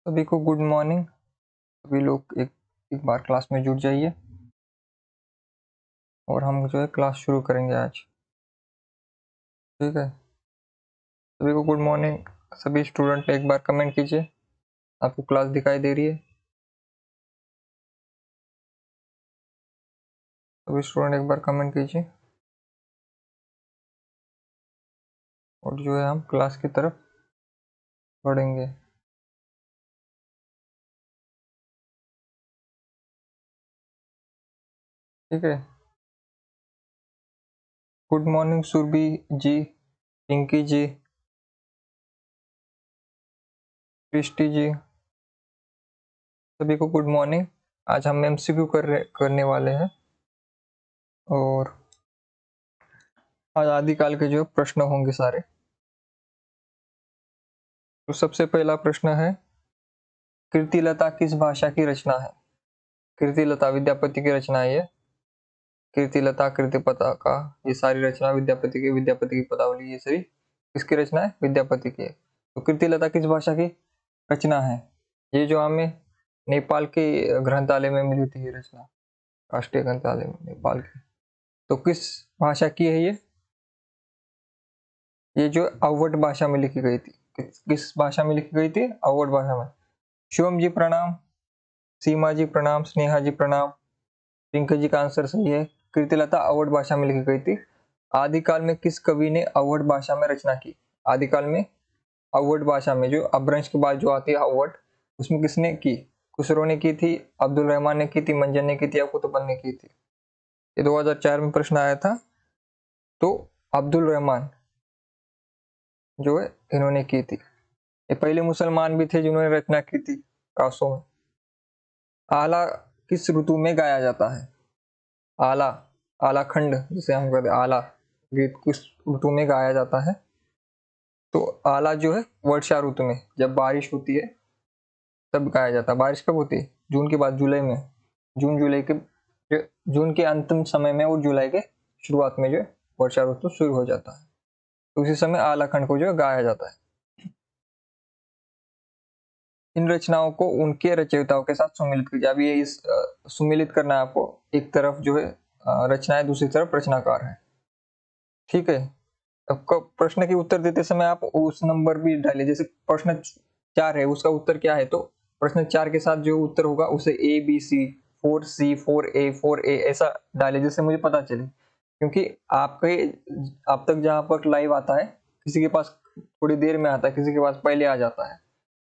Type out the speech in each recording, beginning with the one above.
सभी को good morning. सभी लोग एक बार क्लास में जुड़ जाइए और हम जो है क्लास शुरू करेंगे आज। ठीक है, सभी को गुड मॉर्निंग। सभी स्टूडेंट एक बार कमेंट कीजिए, आपको क्लास दिखाई दे रही है? सभी स्टूडेंट एक बार कमेंट कीजिए और जो है हम क्लास की तरफ बढ़ेंगे। ठीक है, गुड मॉर्निंग सुरभि जी, पिंकी जी, क्रिस्टी जी, सभी को गुड मॉर्निंग। आज हम एमसीक्यू करने वाले हैं और आज आदिकाल के जो प्रश्न होंगे सारे। तो सबसे पहला प्रश्न है, कीर्तिलता किस भाषा की रचना है? कीर्तिलता विद्यापति की रचना है ये। कीर्तिलता, कीर्तिपताका, ये सारी रचना विद्यापति की पदावली, ये सभी किसकी रचना है? विद्यापति की है। तो कीर्तिलता किस भाषा की रचना है? ये जो हमें नेपाल के ग्रंथालय में मिली थी ये रचना, राष्ट्रीय ग्रंथालय में नेपाल की। तो किस भाषा की है ये जो अवध भाषा में लिखी गई थी। किस भाषा में लिखी गई थी? अवध भाषा में। शिवम जी प्रणाम, सीमा जी प्रणाम, स्नेहा जी प्रणाम। पिंकी जी का आंसर सही है, कीर्तिलता अवध भाषा में लिखी गई थी। आदिकाल में किस कवि ने अवध भाषा में रचना की? आदिकाल में अवध भाषा में, जो अपभ्रंश के बाद जो आती है अवध, उसमें किसने की? खुसरो ने की थी, अब्दुल रहमान ने की थी, मंजर ने की थी या कुतुबन ने की थी? ये 2004 में प्रश्न आया था। तो अब्दुल रहमान जो है इन्होंने की थी। ये पहले मुसलमान भी थे जिन्होंने रचना की थी कासों में। आला किस ऋतु में गाया जाता है? आला, आला खंड जिसे हम कहते हैं, आला गीत किस ऋतु में गाया जाता है? तो आला जो है वर्षा ऋतु में, जब बारिश होती है तब गाया जाता है। बारिश कब होती है? जून के बाद, जुलाई में। जून के अंतिम समय में और जुलाई के शुरुआत में जो है वर्षा ऋतु शुरू हो जाता है। तो उसी समय आला खंड को जो है गाया जाता है। इन रचनाओं को उनके रचयिताओं के साथ सुमिलित कीजिए। अब ये सुमिलित करना है आपको। एक तरफ जो है रचना है, दूसरी तरफ रचनाकार है। ठीक है, आपको प्रश्न के उत्तर देते समय आप उस नंबर भी डालिए। जैसे प्रश्न 4 है, उसका उत्तर क्या है? तो प्रश्न 4 के साथ जो उत्तर होगा उसे A B C, 4C, 4A ऐसा डालिए, जिससे मुझे पता चले। क्योंकि आपके आप तक जहां पर लाइव आता है, किसी के पास थोड़ी देर में आता है, किसी के पास पहले आ जाता है।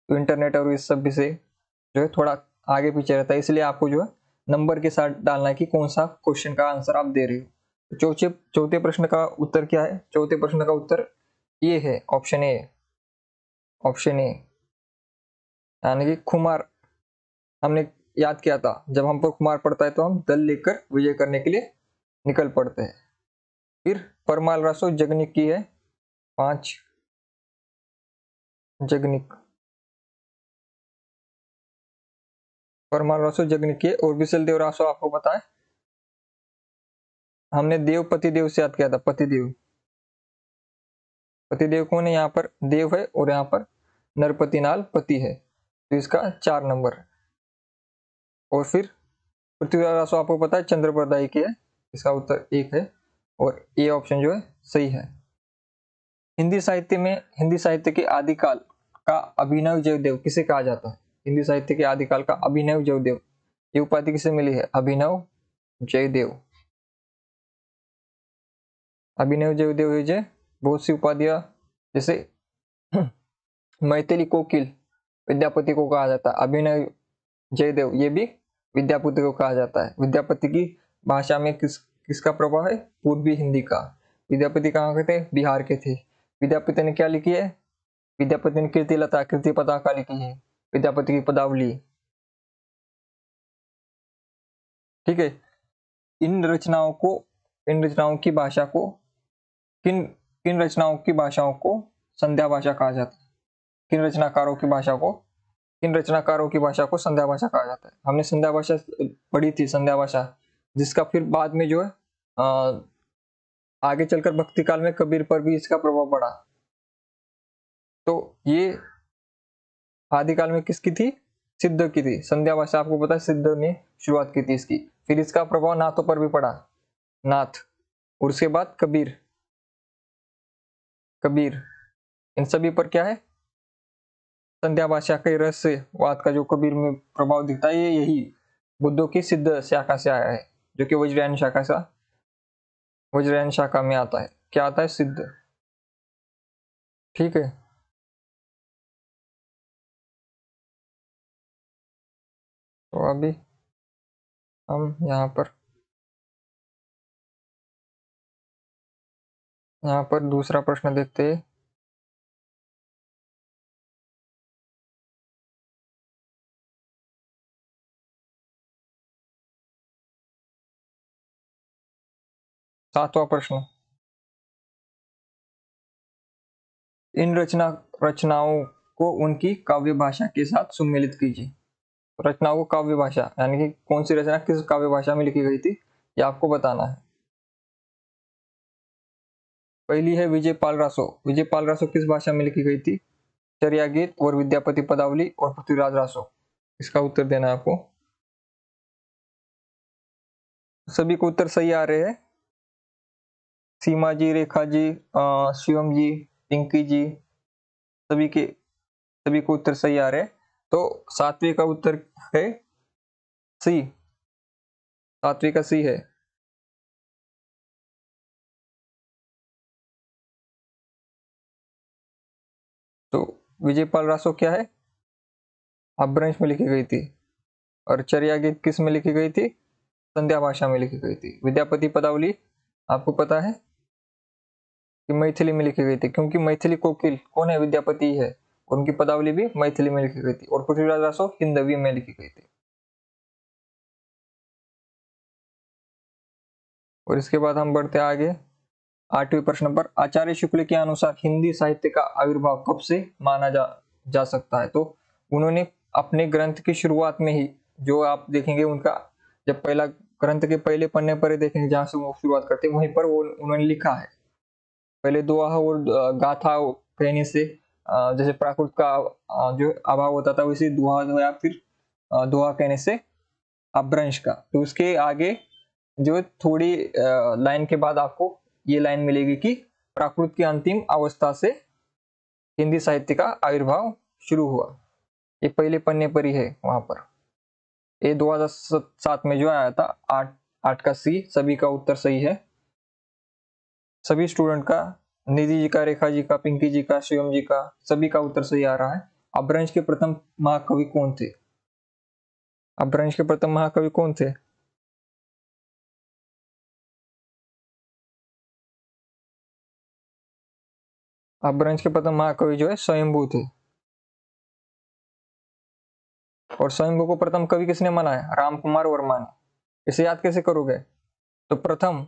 तो इंटरनेट और इस सब भी से जो है थोड़ा आगे पीछे रहता है, इसलिए आपको जो है नंबर के साथ डालना है कि कौन सा क्वेश्चन का आंसर आप दे रहे हो। तो चौथे प्रश्न का उत्तर क्या है? चौथे प्रश्न का उत्तर ये है, ऑप्शन ए। ऑप्शन ए यानी कि खुमार। हमने याद किया था, जब हम पर खुमार पड़ता है तो हम दल लेकर विजय करने के लिए निकल पड़ते हैं। फिर परमाल रासो जगनिक की है 5, जगनिक, परमाल रासो जगनिक की है। और विशल देव रासो आपको पता है, हमने देव पतिदेव से याद किया था। पतिदेव, पतिदेव कौन है? यहाँ पर देव है और यहाँ पर नरपति नाल पति है, तो इसका 4 नंबर। और फिर पृथ्वीराज रासो आपको पता है चंद्रप्रदायी की है, इसका उत्तर 1 है और ए ऑप्शन जो है सही है। हिंदी साहित्य के आदिकाल का अभिनव जयदेव किसे कहा जाता है? हिंदी साहित्य के आदिकाल का अभिनव जयदेव, ये उपाधि किसे मिली है? अभिनव जयदेव। अभिनव जयदेव जय बहुत सी उपाधियां, जैसे मैथिली कोकिल विद्यापति को कहा जाता है। अभिनव जयदेव ये भी विद्यापति को कहा जाता है। विद्यापति की भाषा में किसका प्रभाव है? पूर्वी हिंदी का। विद्यापति कहाँ के थे? बिहार के थे। विद्यापति ने क्या लिखी है? विद्यापति ने कीर्तिलता, कीर्तिपताका लिखी है, विद्यापति की पदावली। ठीक है, इन रचनाओं की भाषा को किन किन रचनाओं की भाषाओं को संध्या भाषा कहा जाता है? किन रचनाकारों की भाषा को किन रचनाकारों की भाषा को संध्या भाषा कहा जाता है? हमने संध्या भाषा पढ़ी थी, संध्या भाषा, जिसका फिर बाद में जो है आगे चलकर भक्ति काल में कबीर पर भी इसका प्रभाव पड़ा। तो ये आदिकाल में किसकी थी? सिद्ध की थी। संध्या भाषा आपको पता है सिद्ध ने शुरुआत की थी इसकी। फिर इसका प्रभाव नाथों पर भी पड़ा, नाथ, और उसके बाद कबीर, कबीर, इन सभी पर क्या है? संध्या भाषा के रहस्यवाद का जो कबीर में प्रभाव दिखता है, ये यही बुद्धों की सिद्ध शाखा से आया है, जो कि वज्रयान शाखा से, वज्रयान शाखा में आता है। क्या आता है? सिद्ध। ठीक है। तो अभी हम यहाँ पर दूसरा प्रश्न देखते हैं। सातवां प्रश्न, इन रचनाओं को उनकी काव्य भाषा के साथ सम्मिलित कीजिए। रचनाओं को काव्य भाषा यानी कि कौन सी रचना किस काव्य भाषा में लिखी गई थी, ये आपको बताना है। पहली है विजयपाल रासो। विजयपाल रासो किस भाषा में लिखी गई थी? चर्या गीत और विद्यापति पदावली और पृथ्वीराज रासो। इसका उत्तर देना है आपको। सभी को उत्तर सही आ रहे हैं। सीमा जी, रेखा जी, शिवम जी, पिंकी जी, सभी को उत्तर सही आ रहे हैं। तो सातवें का उत्तर है सी, सातवें का सी है। तो विजयपाल रासो क्या है? अपभ्रंश में लिखी गई थी। और चर्या गीत किस में लिखी गई थी? संध्या भाषा में लिखी गई थी। विद्यापति पदावली आपको पता है कि मैथिली में लिखी गई थी, क्योंकि मैथिली कोकिल कौन है? विद्यापति है। और उनकी पदावली भी मैथिली में लिखी गई थी। और पृथ्वीराज रासो हिंदवी में लिखी गई थी। और इसके बाद हम बढ़ते आगे आठवें प्रश्न पर। आचार्य शुक्ल के अनुसार हिंदी साहित्य का आविर्भाव कब से माना जा सकता है? तो उन्होंने अपने ग्रंथ की शुरुआत में ही, जो आप देखेंगे उनका जब पहला ग्रंथ के पहले पन्ने पर ही देखेंगे जहां से वो शुरुआत करते हैं, वहीं पर वो उन्होंने लिखा है। पहले दोहा और गाथा कहने से जैसे प्राकृत का जो अभाव होता था, वैसे दोहा या फिर दोहा कहने से अपभ्रंश का। तो उसके आगे जो थोड़ी लाइन के बाद आपको ये लाइन मिलेगी कि प्राकृत की अंतिम अवस्था से हिंदी साहित्य का आविर्भाव शुरू हुआ। ये पहले पन्ने पर ही है वहां पर। ये 2007 में जो आया था। आठ आठ का सी, सभी का उत्तर सही है। सभी स्टूडेंट का, निधि जी का, रेखा जी का, पिंकी जी का, शिवम जी का, सभी का उत्तर सही आ रहा है। अपभ्रंश के प्रथम महाकवि कौन थे? अपभ्रंश के प्रथम महाकवि कौन थे? अपभ्रंश के प्रथम महाकवि जो है स्वयंभू थे। और स्वयंभू को प्रथम कवि किसने माना है? रामकुमार वर्मा ने। इसे याद कैसे करोगे? तो प्रथम,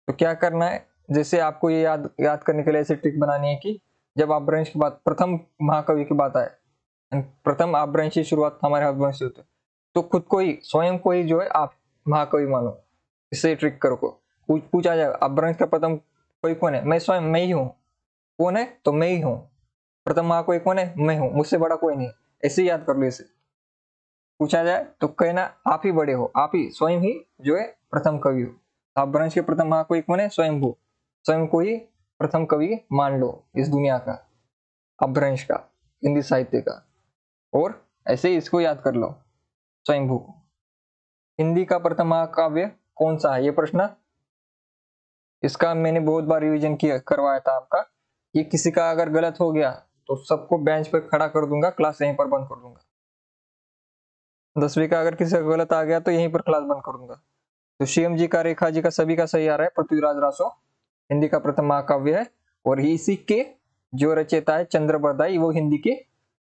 तो क्या करना है, जैसे आपको ये याद करने के लिए ऐसे ट्रिक बनानी है कि जब अपभ्रंश की बात, प्रथम महाकवि की बात आए, प्रथम अपभ्रंश की शुरुआत हमारे अपभ्रंश से होती है, तो खुद को ही, स्वयं को ही जो है आप महाकवि मानो। इससे ट्रिक करो को पूछा जाए अपभ्रंश का प्रथम कवि कौन है? मैं स्वयं, मैं ही हूँ। कौन है? तो मैं ही हूँ। प्रथम महाकवि कौन है? मैं हूँ, मुझसे बड़ा कोई नहीं। ऐसे ही याद कर लो। इसे पूछा जाए तो कहना आप ही बड़े हो, आप ही स्वयं ही जो है प्रथम कवि हो। अपभ्रंश के प्रथम महाकवि कौन है? स्वयंभू। स्वयं को ही प्रथम कवि मान लो इस दुनिया का, अपभ्रंश का, हिंदी साहित्य का। और ऐसे ही इसको याद कर लो, स्वयंभू। हिंदी का प्रथम महाकाव्य कौन सा है? ये प्रश्न, इसका मैंने बहुत बार रिवीजन किया करवाया था आपका। ये किसी का अगर गलत हो गया तो सबको बेंच पर खड़ा कर दूंगा, क्लास यहीं पर बंद कर दूंगा। 10वीं का अगर किसी का गलत आ गया तो यहीं पर क्लास बंद कर दूंगा। तो शिवम जी का, रेखा जी का, सभी का सही आ रहा है। पृथ्वीराज रासो हिंदी का प्रथम महाकाव्य है। और इसी के जो रचयिता है चंद्रबरदाई, वो हिंदी के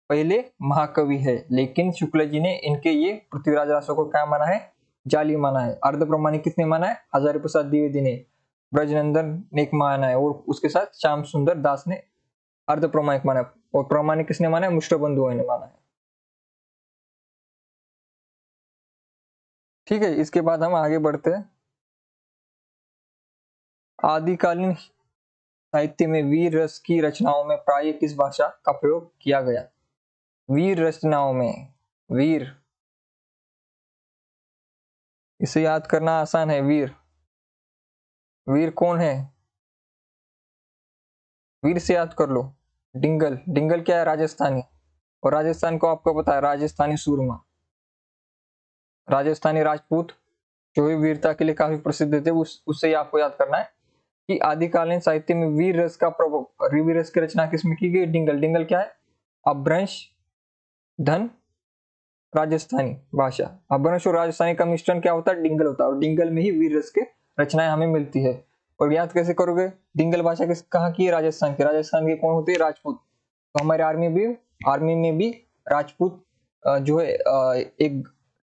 पहले महाकवि है। लेकिन शुक्ल जी ने इनके ये पृथ्वीराज रासो को क्या माना है? जाली माना है। अर्ध प्रमाणिक किसने माना है? हजारी प्रसाद द्विवेदी ने, ब्रजनंदन ने एक माना है, और उसके साथ श्याम सुंदर दास ने अर्ध प्रमाणिक माना है। और प्रमाणिक किसने माना है? मुष्टबंधु ने माना है। ठीक है, इसके बाद हम आगे बढ़ते हैं। आदिकालीन साहित्य में वीर रस की रचनाओं में प्राय किस भाषा का प्रयोग किया गया? वीर रचनाओं में, वीर, इसे याद करना आसान है। वीर, वीर कौन है? वीर से याद कर लो। डिंगल, डिंगल क्या है? राजस्थानी। और राजस्थान को आपको पता है, राजस्थानी सूरमा, राजस्थानी राजपूत जो भी वीरता के लिए काफी प्रसिद्ध थे, उससे आपको याद करना है कि आदिकालीन साहित्य में वीर रस का प्रभाव, वीर रस की रचना किसमें की गई? डिंगल। डिंगल क्या है? अपभ्रंश, धन, राजस्थानी भाषा। अपभ्रंश और राजस्थानी का मिश्रण क्या होता है? डिंगल होता है। और डिंगल में ही वीर रस के रचनाएं हमें मिलती है। और याद कैसे करोगे? डिंगल भाषा किस कहाँ की है? राजस्थान की। राजस्थान के कौन होते हैं? राजपूत। तो हमारे आर्मी में भी राजपूत जो है एक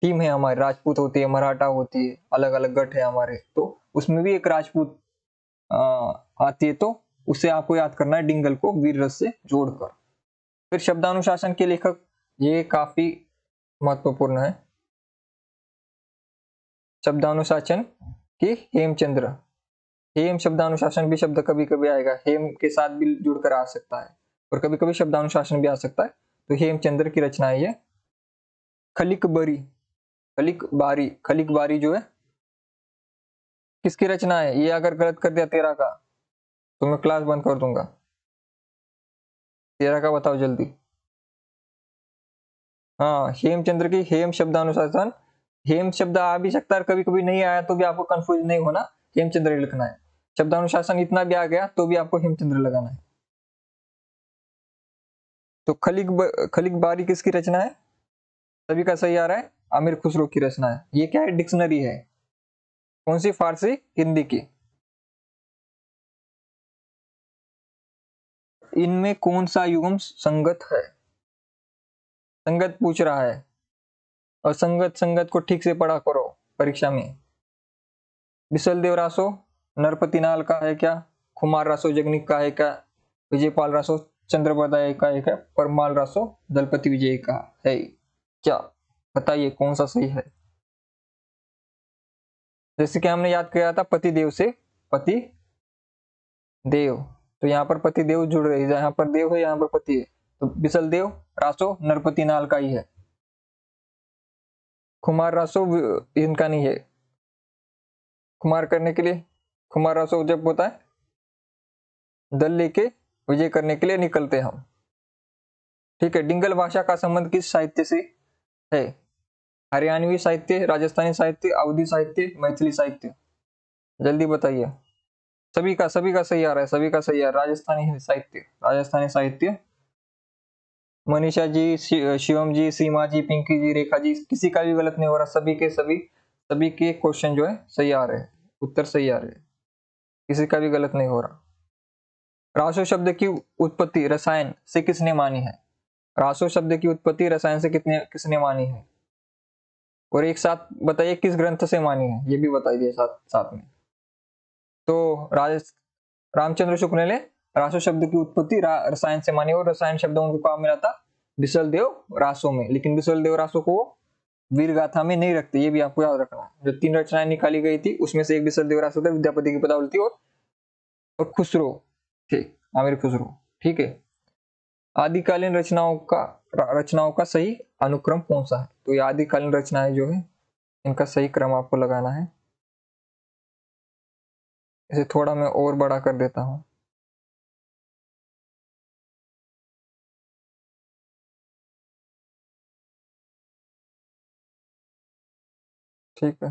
टीम है हमारी, राजपूत होती है, मराठा होती है, अलग अलग गठ है हमारे, तो उसमें भी एक राजपूत आती है। तो उसे आपको याद करना है, डिंगल को वीर रस से जोड़कर। फिर शब्दानुशासन के लेखक, ये काफी महत्वपूर्ण है। शब्दानुशासन की हेमचंद्र। हेम शब्दानुशासन भी शब्द कभी कभी आएगा, हेम के साथ भी जुड़कर आ सकता है, और कभी कभी शब्दानुशासन भी आ सकता है। तो हेमचंद्र की रचना है ये। खलिक बरी, खलिक बारी, खलिक बारी जो है किसकी रचना है? ये अगर गलत कर दिया तेरा का तो मैं क्लास बंद कर दूंगा। तेरा का बताओ जल्दी। हाँ, हेमचंद्र की हेम शब्दानुशासन। हेम शब्द आ भी सकता है, कभी कभी नहीं आया तो भी आपको कंफ्यूज नहीं होना, हेमचंद्र लिखना है। शब्दानुशासन इतना भी आ गया तो भी आपको हेमचंद्र लगाना है। तो खलिक बारी किसकी रचना है? सभी का सही आ रहा है, आमिर खुसरो की रचना है। ये क्या है? डिक्शनरी है। कौन सी? फारसी हिंदी की। इनमें कौन सा युग्म संगत है? संगत पूछ रहा है, और संगत संगत को ठीक से पढ़ा करो परीक्षा में। बिसल देव रासो नरपतिनाल का है क्या? कुमार रासो जगनिक का है क्या? विजयपाल रासो चंद्रबदाय का है क्या? परमाल रासो दलपति विजय का है क्या? बताइए कौन सा सही है। जैसे कि हमने याद किया था पति देव से, पति देव, तो यहाँ पर पति देव जुड़ रही है, यहाँ पर देव है, यहाँ पर पति है, तो बिसल देव रासो नरपति नाल का ही है। कुमार रासो इनका नहीं है। कुमार करने के लिए, कुमार रासो जब होता है दल लेके विजय करने के लिए निकलते हम। ठीक है। डिंगल भाषा का संबंध किस साहित्य से है? हरियाणवी साहित्य, राजस्थानी साहित्य, अवधी साहित्य, मैथिली साहित्य। जल्दी बताइए। सभी का सही आ रहा है, सभी का सही आ रहा है। राजस्थानी साहित्य, राजस्थानी साहित्य। मनीषा जी, शिवम जी, सीमा जी, पिंकी जी, रेखा जी, किसी का भी गलत नहीं हो रहा। सभी के क्वेश्चन जो है सही आ रहे हैं, उत्तर सही आ रहे हैं, किसी का भी गलत नहीं हो रहा। रासो शब्द की उत्पत्ति रसायन से किसने मानी है? रासो शब्द की उत्पत्ति रसायन से किसने मानी है? और एक साथ बताइए किस ग्रंथ से मानी है, ये भी बताइए साथ साथ में। तो रामचंद्र शुक्ल ने रासो शब्द की उत्पत्ति रसायन से मानी, और रसायन शब्द उनको कहा मिला था? बिसल देव रासो में। लेकिन बिसल देव रासो को वीर गाथा में नहीं रखते, ये भी आपको याद रखना है। जो 3 रचनाएं निकाली गई थी उसमें से एक बिसल देव रासो था, विद्यापति की पदावली और खुसरो थे, आमिर खुसरो। ठीक है। आदिकालीन रचनाओं का सही अनुक्रम कौन सा है? तो ये आदिकालीन रचनाएं जो है इनका सही क्रम आपको लगाना है। इसे थोड़ा मैं और बड़ा कर देता हूं। ठीक है।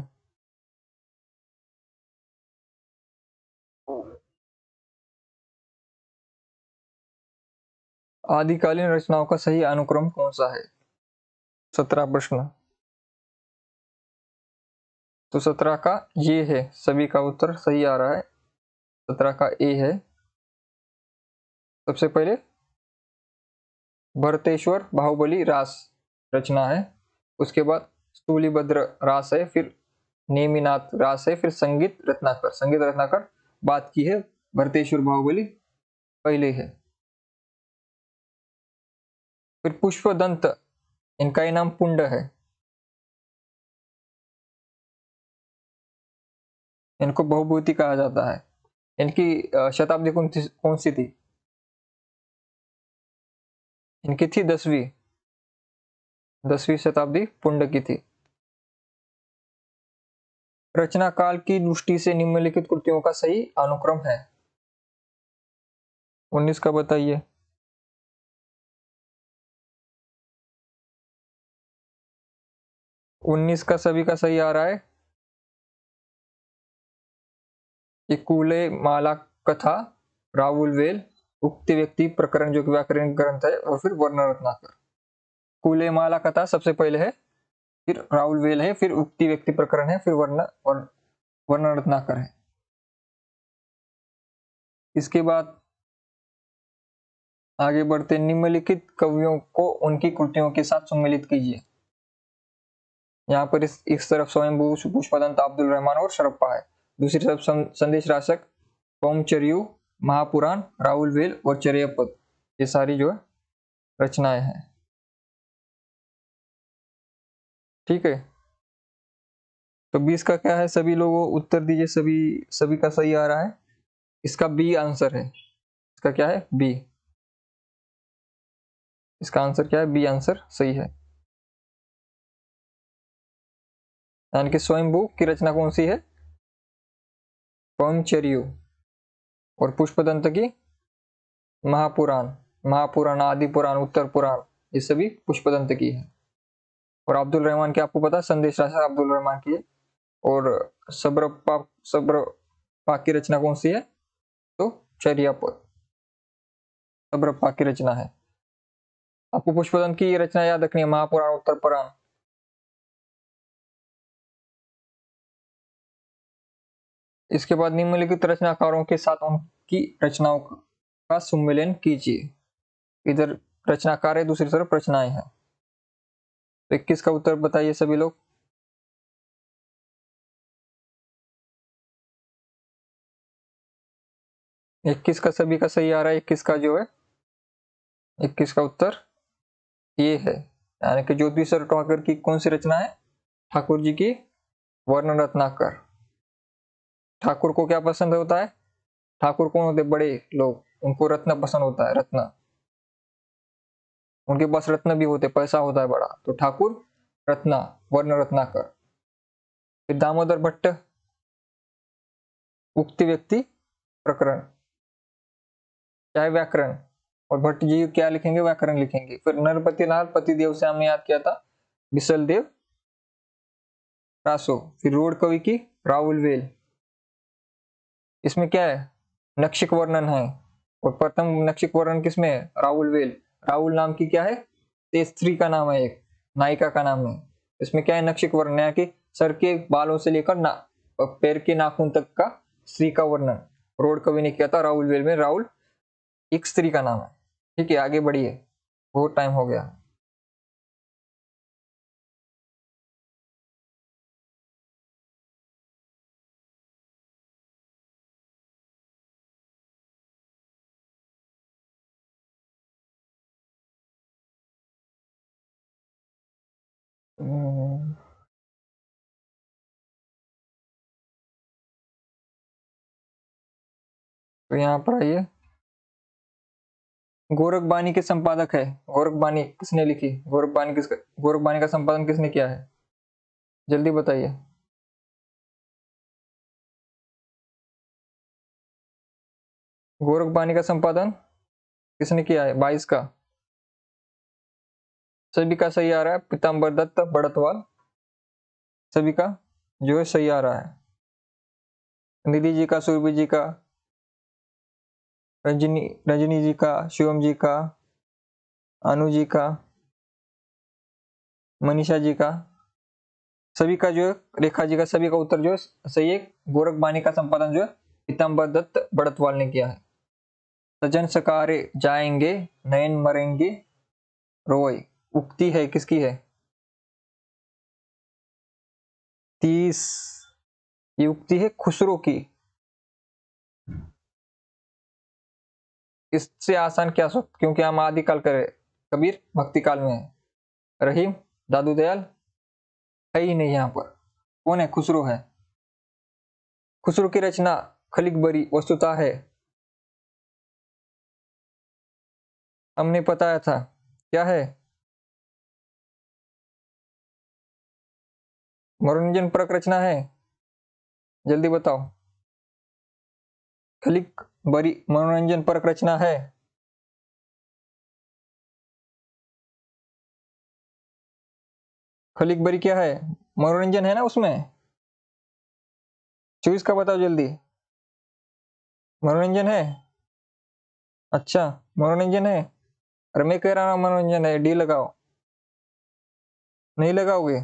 आदिकालीन रचनाओं का सही अनुक्रम कौन सा है? 17 प्रश्न। तो 17 का ये है, सभी का उत्तर सही आ रहा है। 17 का ए है। सबसे पहले भरतेश्वर बाहुबली रास रचना है, उसके बाद स्थूलीभद्र रास है, फिर नेमिनाथ रास है, फिर संगीत रत्नाकर बात की है, भरतेश्वर बाहुबली पहले है। फिर पुष्पदंत, इनका ही नाम पुंड है। इनको बहुभूति कहा जाता है। इनकी शताब्दी कौन सी थी? इनकी थी 10वीं। 10वीं शताब्दी पुंड की थी। रचना काल की दृष्टि से निम्नलिखित कृतियों का सही अनुक्रम है। 19 का बताइए। 19 का सभी का सही आ रहा है। कूले माला कथा, राहुल वेल, उक्ति व्यक्ति प्रकरण जो कि व्याकरण ग्रंथ है, और फिर वर्ण रत्नाकर। कूले माला कथा सबसे पहले है, फिर राहुल वेल है, फिर उक्ति व्यक्ति प्रकरण है, फिर वर्ण रत्नाकर है। इसके बाद आगे बढ़ते, निम्नलिखित कवियों को उनकी कृतियों के साथ सम्मिलित कीजिए। यहाँ पर इस तरफ स्वयंभू, पुष्पदंत, अब्दुल रहमान और शरप्पा है। दूसरी तरफ संदेश राशक, कौमचर्यु, महापुराण, राहुल वेल और चर्यापद, ये सारी जो है रचनाएं हैं। ठीक है, तो 20 का क्या है, सभी लोगों उत्तर दीजिए। सभी का सही आ रहा है। इसका बी आंसर है। इसका क्या है, बी। इसका आंसर क्या है, बी आंसर सही है। यानी कि स्वयंभू की रचना कौन सी है, कौमचर्यु, और पुष्पदंत की महापुराण। महापुराण, आदि पुराण, उत्तर पुराण, ये सभी पुष्पदंत की है। और अब्दुल रहमान की आपको पता है, संदेश राशक अब्दुल रहमान की है। और सब्रपा की रचना कौन सी है, तो चर्यापद सब्रपा की रचना है। आपको पुष्पदंत की रचना याद रखनी है, महापुराण, उत्तर पुराण। इसके बाद निम्नलिखित रचनाकारों के साथ उनकी रचनाओं का सम्मेलन कीजिए। इधर रचनाकार है, दूसरी तरफ रचनाएं हैं। तो 21 का उत्तर बताइए सभी लोग। 21 का सभी का सही आ रहा है। 21 का जो है, 21 का उत्तर ये है। यानी कि ज्योति सर ठाकुर की कौन सी रचना है, ठाकुर जी की वर्ण रत्नाकर। ठाकुर को क्या पसंद होता है, ठाकुर कौन होते, बड़े लोग, उनको रत्न पसंद होता है, रत्न। उनके पास रत्न भी होते, पैसा होता है बड़ा, तो ठाकुर रत्ना, वर्ण रत्नाकर। फिर दामोदर भट्ट, उक्ति व्यक्ति प्रकरण, क्या है, व्याकरण। और भट्ट जी क्या लिखेंगे, व्याकरण लिखेंगे। फिर नरपति लाल पतिदेव से हमने याद किया था, बिसल देव रासो। फिर रोड कवि की राहुल वेल। इसमें क्या है, नक्षिक वर्णन है। और प्रथम नक्षिक वर्णन किसमें है, राहुल वेल। राहुल नाम की क्या है, ते स्त्री का नाम है, एक नायिका का नाम है। इसमें क्या है, नक्षिक वर्णन है कि सर के बालों से लेकर पैर के नाखून तक का स्त्री का वर्णन रोड कवि ने किया था राहुल वेल में। राहुल एक स्त्री का नाम है। ठीक है, आगे बढ़िए, बहुत टाइम हो गया। तो यहाँ पर आइए, गोरखबानी के संपादक है। गोरखबानी किसने लिखी, गोरखबानी का संपादन किसने किया है, जल्दी बताइए। गोरखबानी का संपादन किसने किया है, 22 का। सभी का सही आ रहा है, पीताम्बर दत्त बड़तवाल। सभी का जो है सही आ रहा है। निधि जी का, सुरभि जी का, रजनी जी का, शिवम जी का, अनु जी का, मनीषा जी का, सभी का जो है, रेखा जी का, सभी का उत्तर जो है सही है। गोरखबानी का संपादन जो है पीताम्बर दत्त बड़तवाल ने किया है। सजन सकारे जाएंगे, नयन मरेंगे रोय, उक्ति है किसकी है, 30। ये उक्ति है खुसरो की। इससे आसान क्या सो, क्योंकि हम आदिकाल करे, कबीर भक्ति काल में है, रहीम दादू दयाल है ही नहीं यहाँ पर। कौन है, खुसरो है। खुसरो की रचना खलिक बरी वस्तुता है, हमने बताया था, क्या है, मनोरंजन परक रचना है, जल्दी बताओ। खलिक बरी मनोरंजन परक रचना है। खलिक बरी क्या है? मनोरंजन है ना उसमें। चॉइस का बताओ जल्दी। मनोरंजन है। अच्छा, मनोरंजन है। अरे मैं कह रहा हूँ मनोरंजन है, डी लगाओ। नहीं लगाओगे?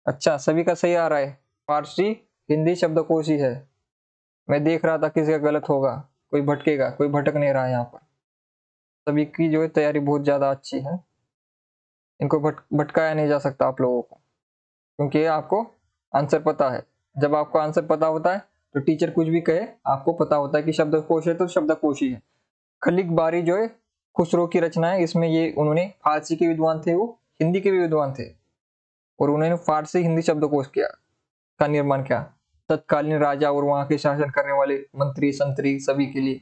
अच्छा, सभी का सही आ रहा है। फारसी हिंदी शब्दकोश ही है। मैं देख रहा था किसी का गलत होगा, कोई भटकेगा, कोई भटक नहीं रहा है यहाँ पर। सभी की जो है तैयारी बहुत ज्यादा अच्छी है, इनको भटकाया नहीं जा सकता आप लोगों को, क्योंकि आपको आंसर पता है। जब आपको आंसर पता होता है तो टीचर कुछ भी कहे आपको पता होता है कि शब्दकोश है तो शब्दकोश ही है। खलिक बारी जो है खुसरो की रचना है। इसमें ये उन्होंने फारसी के विद्वान थे, वो हिंदी के भी विद्वान थे, और उन्होंने फारसी हिंदी शब्दकोश किया का निर्माण किया। तत्कालीन राजा और वहां के शासन करने वाले मंत्री संतरी सभी के लिए,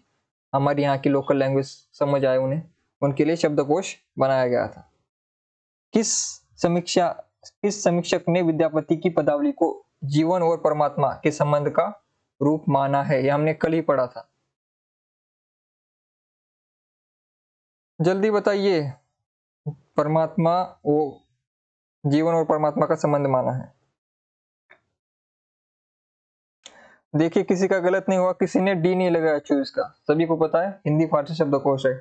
हमारी यहाँ की लोकल लैंग्वेज समझ आए उन्हें, उनके लिए शब्दकोश बनाया गया था। किस समीक्षा किस समीक्षक ने विद्यापति की पदावली को जीवन और परमात्मा के संबंध का रूप माना है? यह हमने कल ही पढ़ा था, जल्दी बताइए। परमात्मा वो जीवन और परमात्मा का संबंध माना है। देखिए किसी का गलत नहीं हुआ, किसी ने डी नहीं लगाया चॉइस का। सभी को पता है हिंदी फारसी शब्दकोश है।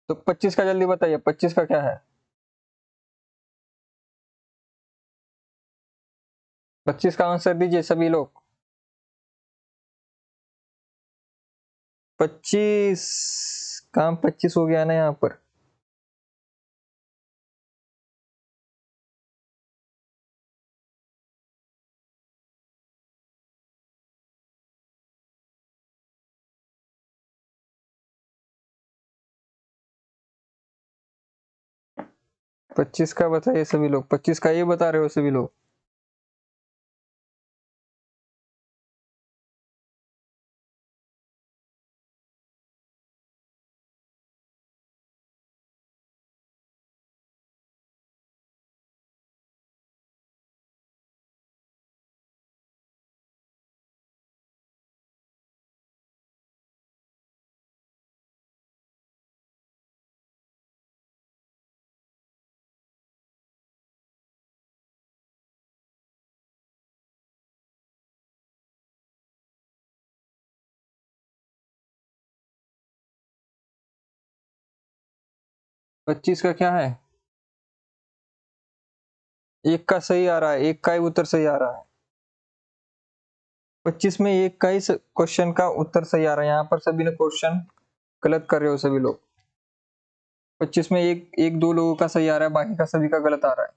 तो 25 का जल्दी बताइए, 25 का क्या है? 25 का आंसर दीजिए सभी लोग। 25 काम 25 हो गया ना यहाँ पर। पच्चीस का बताइए सभी लोग, 25 का ये बता रहे हो सभी लोग। पच्चीस का क्या है? एक का सही आ रहा है, एक का ही उत्तर सही आ रहा है। 25 में एक का ही क्वेश्चन का उत्तर सही आ रहा है। यहाँ पर सभी ने क्वेश्चन गलत कर रहे हो सभी लोग। 25 में एक एक दो लोगों का सही आ रहा है, बाकी का सभी का गलत आ रहा है।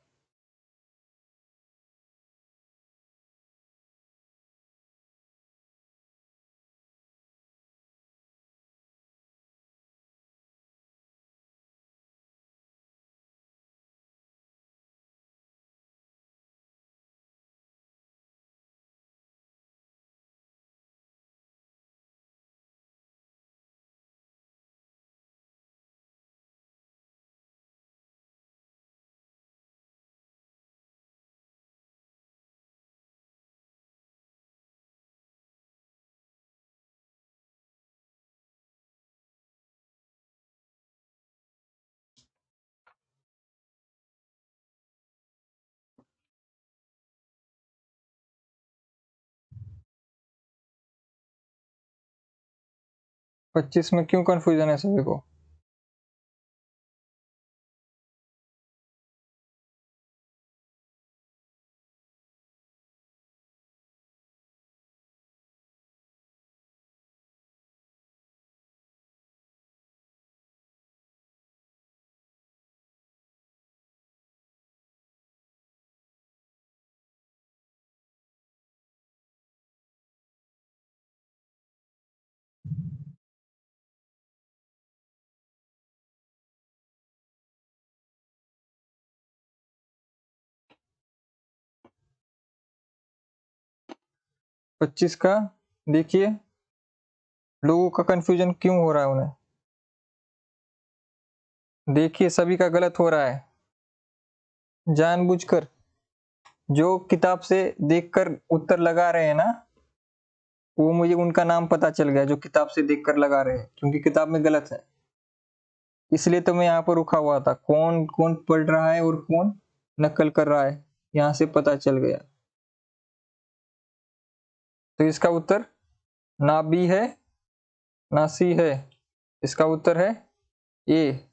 पच्चीस में क्यों कंफ्यूजन है सभी को? पच्चीस का देखिए, लोगों का कंफ्यूजन क्यों हो रहा है उन्हें। देखिए सभी का गलत हो रहा है जानबूझकर। जो किताब से देखकर उत्तर लगा रहे हैं ना, वो मुझे उनका नाम पता चल गया, जो किताब से देखकर लगा रहे हैं, क्योंकि किताब में गलत है, इसलिए तो मैं यहाँ पर रुका हुआ था। कौन कौन पढ़ रहा है और कौन नकल कर रहा है, यहाँ से पता चल गया। तो इसका उत्तर ना बी है ना सी है, इसका उत्तर है ए।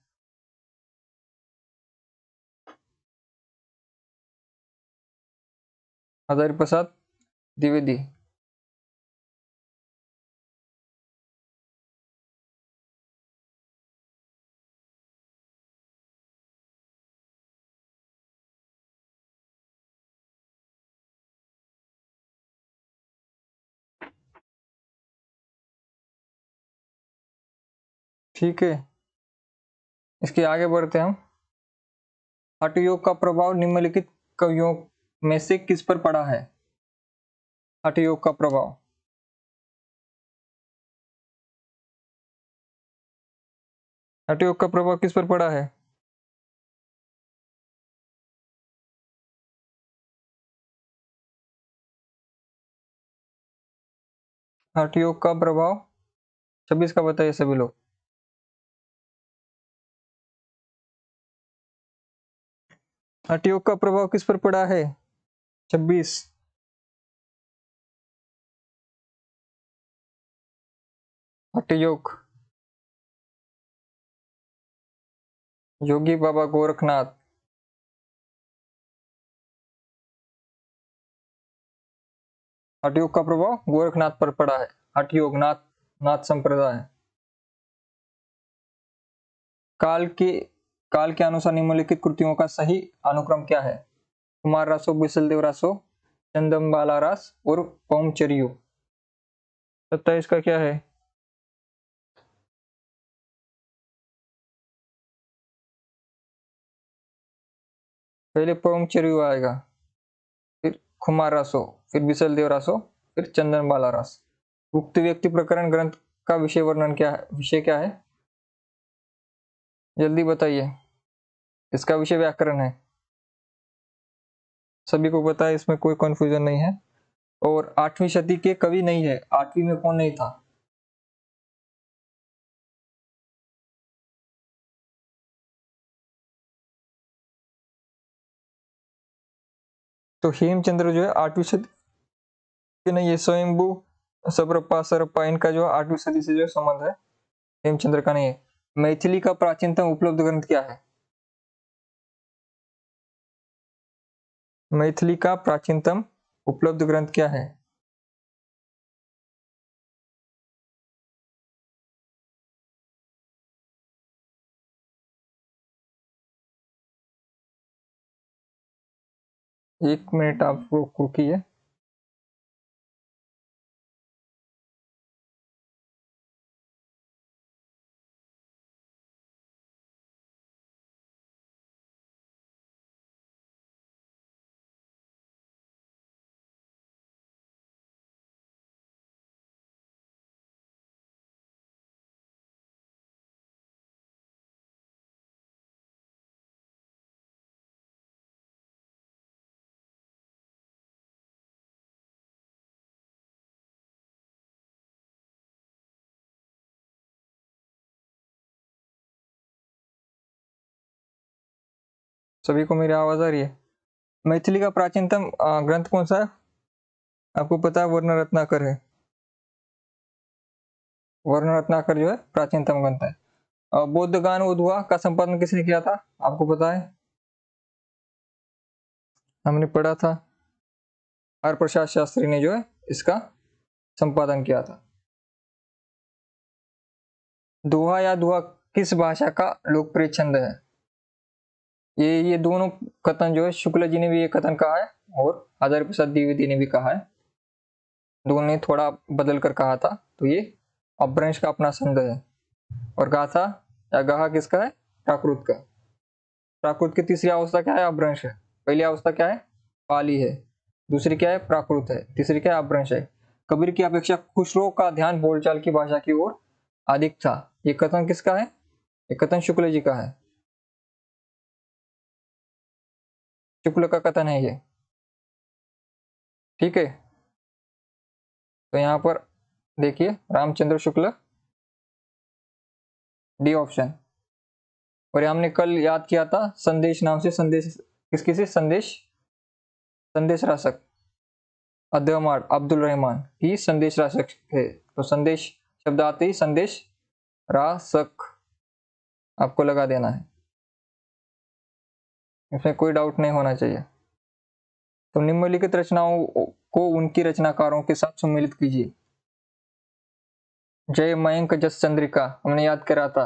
हजारी प्रसाद द्विवेदी। ठीक है, इसके आगे बढ़ते हैं हम। हठयोग का प्रभाव निम्नलिखित कवियों में से किस पर पड़ा है? हठयोग का प्रभाव, हठयोग का प्रभाव किस पर पड़ा है? हठयोग का प्रभाव 26 का बताइए सभी लोग। हठयोग का प्रभाव किस पर पड़ा है? 26। हठयोग, योगी बाबा गोरखनाथ। हठयोग का प्रभाव गोरखनाथ पर पड़ा है। हठयोग नाथ, नाथ संप्रदाय। काल के काल के अनुसार निम्नलिखित कृतियों का सही अनुक्रम क्या है? कुमार रासो, बिसलदेव रासो, चंदमबाला रास और पौमचरियो। 27 का क्या है? पहले पौमचरियो आएगा, फिर कुमार रासो, फिर बिसलदेव रासो, फिर चंदनबाला रास। उक्त व्यक्ति प्रकरण ग्रंथ का विषय वर्णन क्या है? विषय क्या है, जल्दी बताइए। इसका विषय व्याकरण है, सभी को पता है, इसमें कोई कंफ्यूजन नहीं है। और 8वीं शती के कवि नहीं है। 8वीं में कौन नहीं था? तो हेमचंद्र जो है 8वीं शती के नहीं है। स्वयंभू, सबरप्पा, सरप्पा, इनका जो 8वीं सदी से जो संबंध है, हेमचंद्र का नहीं है। मैथिली का प्राचीनतम उपलब्ध ग्रंथ क्या है? मैथिली का प्राचीनतम उपलब्ध ग्रंथ क्या है? एक मिनट आपको रुकिए। सभी को मेरी आवाज आ रही है? मैथिली का प्राचीनतम ग्रंथ कौन सा है? आपको पता है, वर्ण रत्नाकर है। वर्ण रत्नाकर जो है प्राचीनतम ग्रंथ है। बौद्धगान उद्वा का संपादन किसने किया था? आपको पता है, हमने पढ़ा था। हरप्रसाद शास्त्री ने जो है इसका संपादन किया था। दोहा या दुआ किस भाषा का लोकप्रिय छंद है? ये दोनों कथन जो है, शुक्ल जी ने भी ये कथन कहा है और हजारी प्रसाद द्विवेदी ने भी कहा है। दोनों ने थोड़ा बदल कर कहा था। तो ये अपभ्रंश का अपना छंद है। और गाथा या गाहा किसका है? प्राकृत का। प्राकृत की तीसरी अवस्था क्या है? अपभ्रंश है। पहली अवस्था क्या है? पाली है। दूसरी क्या है? प्राकृत है। तीसरी क्या है? अपभ्रंश है। कबीर की अपेक्षा खुसरो का ध्यान बोलचाल की भाषा की ओर अधिक था। ये कथन किसका है? ये कथन शुक्ल जी का है। शुक्ल का कथन है ये। ठीक है, तो यहाँ पर देखिए रामचंद्र शुक्ल, डी ऑप्शन। और हमने कल याद किया था संदेश नाम से, संदेश किसकी से, संदेश, संदेश राशक अद्यमार अब्दुल रहमान ही संदेश राशक है। तो संदेश शब्द आते ही संदेश राशक आपको लगा देना है, इसमें कोई डाउट नहीं होना चाहिए। तो निम्नलिखित रचनाओं को उनकी रचनाकारों के साथ सम्मिलित कीजिए। जय मयंक जस चंद्रिका हमने याद करा था,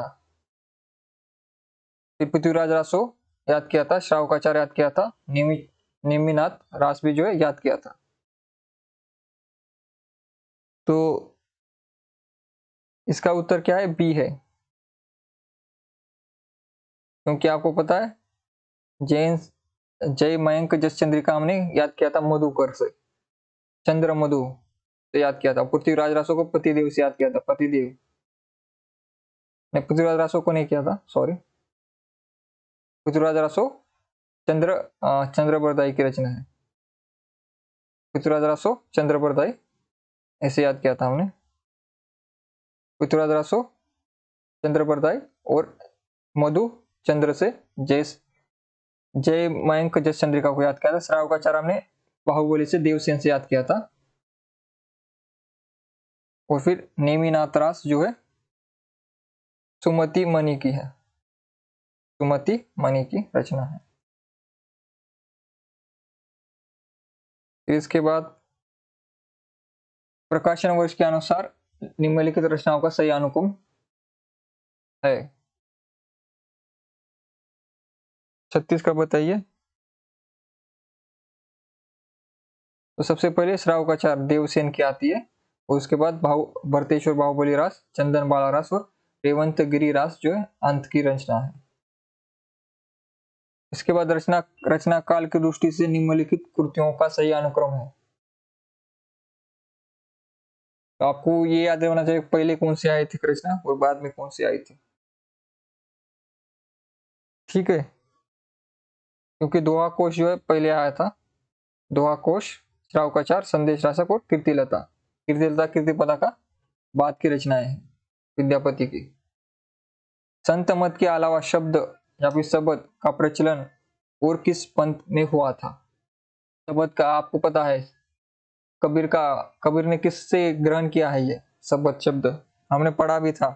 फिर पृथ्वीराज रासो याद किया था, श्रावकाचार्य याद किया था, नेमिनाथ रास भी जो है याद किया था। तो इसका उत्तर क्या है, बी है, क्योंकि आपको पता है जैन जय मयंक जस चंद्रिका हमने याद किया था मधुकर से, चंद्र मधु से याद किया था। पृथ्वीराज रासो को पतिदेव से याद किया था, पतिदेव नहीं, पृथ्वीराज रासो को नहीं किया था, सॉरी। पृथ्वीराज रासो चंद्र बरदाई की रचना है, पृथ्वीराज रासो चंद्र बरदाई ऐसे याद किया था हमने, पृथ्वीराज रासो चंद्र बरदाई और मधु चंद्र से जय मयंक जस चंद्रिका को याद किया था। श्रावकाचार्य हमने बाहुबली से देवसेन से याद किया था। और फिर नेमिनाथ रास जो है सुमति मणि की है, सुमति मणि की रचना है। फिर इसके बाद प्रकाशन वर्ष के अनुसार निम्नलिखित रचनाओं का सही अनुक्रम है। 36 का बताइए। तो सबसे पहले श्रावकाचार्य देवसेन की आती है, और उसके बाद भरतेश्वर बाहुबली रास, चंदन बाला रास और रेवंत गिरी रास जो है अंत की रचना है। इसके बाद रचना काल की दृष्टि से निम्नलिखित कृतियों का सही अनुक्रम है। तो आपको ये याद होना चाहिए पहले कौन सी आई थी रचना और बाद में कौन सी आई थी, ठीक है। क्योंकि दोहा कोश जो है पहले आया था, दोहा कोश, श्रावकाचार, संदेश राशक और कीर्तिलता। कीर्तिलता कीर्तिपदा का बाद की रचनाएं हैं विद्यापति की। संत मत के अलावा शब्द या फिर शब्द का प्रचलन और किस पंथ में हुआ था? शब्द का आपको पता है, कबीर ने किससे ग्रहण किया है ये शब्द शब्द, हमने पढ़ा भी था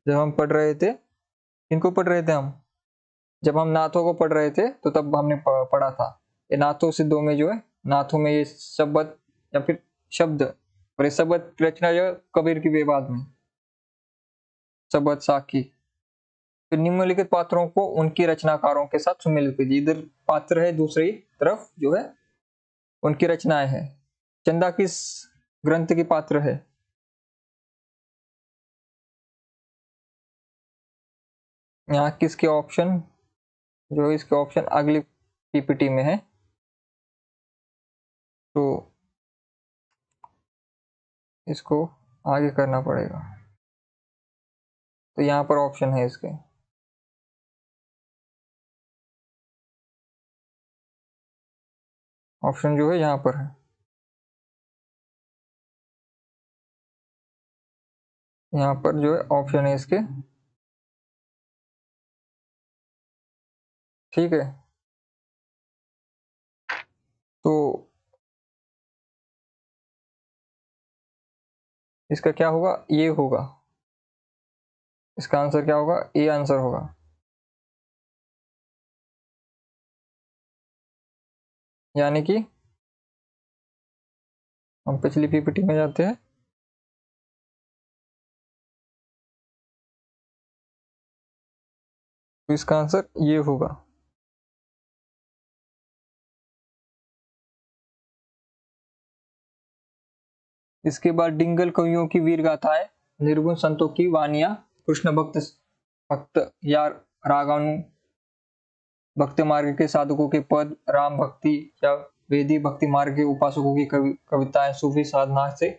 जब हम पढ़ रहे थे। इनको पढ़ रहे थे हम, जब हम नाथों को पढ़ रहे थे तो तब हमने पढ़ा था ये नाथों सिद्धों में जो है, नाथों में ये शब्द या फिर शब्द, और ये शब्द रचना जो कबीर की विवाद में शब्द साखी। फिर निम्नलिखित पात्रों को उनकी रचनाकारों के साथ सम्मिलित कीजिए। इधर पात्र है, दूसरी तरफ जो है उनकी रचनाएं है। चंदा किस ग्रंथ की पात्र है? यहाँ किसके ऑप्शन जो है, इसके ऑप्शन अगली पीपीटी में है, तो इसको आगे करना पड़ेगा। तो यहाँ पर ऑप्शन है इसके, ऑप्शन जो है यहाँ पर है, यहाँ पर जो है ऑप्शन है इसके, ठीक है। तो इसका क्या होगा, ये होगा, इसका आंसर क्या होगा, ये आंसर होगा। यानी कि हम पिछली पीपीटी में जाते हैं, तो इसका आंसर ये होगा। इसके बाद डिंगल कवियों की वीर गाथाएं, निर्गुण संतों की वानियां, कृष्ण भक्त या रागानु भक्ति मार्ग के साधकों के पद, राम भक्ति या वेदी भक्ति मार्ग के उपासकों की कविताएं, सूफी साधना से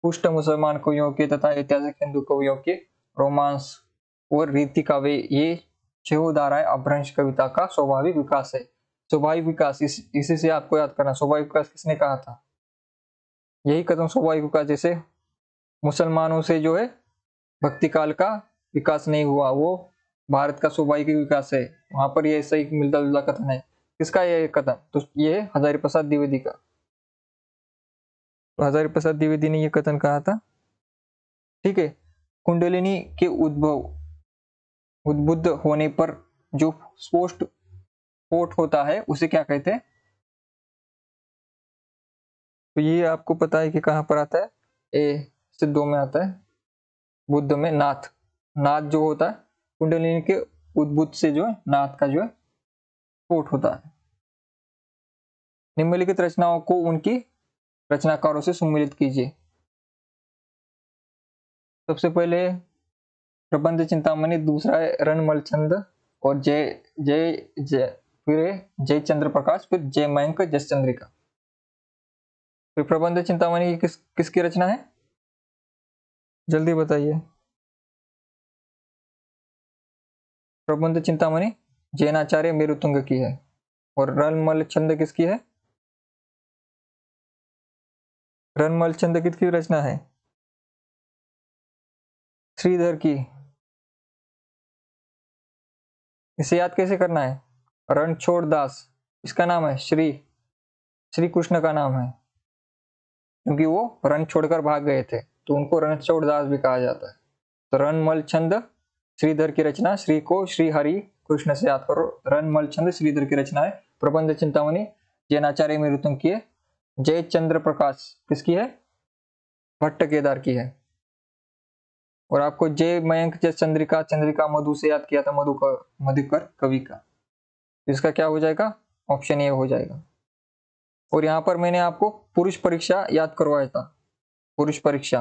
पुष्ट मुसलमान कवियों के तथा ऐतिहासिक हिंदू कवियों के रोमांस और रीति काव्य, ये छह धाराएं अपभ्रंश कविता का स्वाभाविक विकास है। स्वाभाविक विकास इसी से आपको याद करना, स्वाभाविक विकास किसने कहा था? यही कथन स्वाभाविक विकास, जैसे मुसलमानों से जो है भक्ति काल का विकास नहीं हुआ, वो भारत का स्वाभाविक विकास है, वहां पर ये सही मिलता जुलता कथन है। किसका ये कथन? तो ये हजारी प्रसाद द्विवेदी का। तो हजारी प्रसाद द्विवेदी ने ये कथन कहा था। ठीक है। कुंडलिनी के उद्बुद्ध होने पर जो स्फोट होता है उसे क्या कहते हैं? तो ये आपको पता है कि कहां पर आता है? ए सिद्धों में आता है, बुद्ध में नाथ। नाथ जो होता है कुंडलिनी के उद्बुद्ध से जो है नाथ का जो है स्फोट होता है। निम्नलिखित रचनाओं को उनकी रचनाकारों से सुमेलित कीजिए। सबसे पहले प्रबंध चिंतामणि, दूसरा है रणमल छंद, और जय जय जय फिर जय चंद्र प्रकाश, फिर जय मयंक जस चंद्रिका। फिर प्रबंध चिंतामणि किसकी रचना है? जल्दी बताइए। प्रबंध चिंतामणि जैनाचार्य मेरुतुंग की है। और रणमल छंद किसकी है? रणमल छंद किसकी रचना है? श्रीधर की। इसे याद कैसे करना है? रणछोड़ दास, इसका नाम है श्री कृष्ण का नाम है, क्योंकि वो रण छोड़कर भाग गए थे तो उनको रणछोड़ दास भी कहा जाता है। तो रणमल छंद श्रीधर की रचना, श्री को श्री हरि कृष्ण से याद करो। रणमल छंद श्रीधर की रचना है। प्रबंध चिंतामणि जैनाचार्य मेरुतुंग की है। जय चंद्र प्रकाश किसकी है? भट्ट केदार की है। और आपको जय मयंक जस चंद्रिका, चंद्रिका मधु से याद किया था, मधुकर कवि का। इसका क्या हो जाएगा? ऑप्शन ए हो जाएगा। और यहां पर मैंने आपको पुरुष परीक्षा याद करवाया था। पुरुष परीक्षा,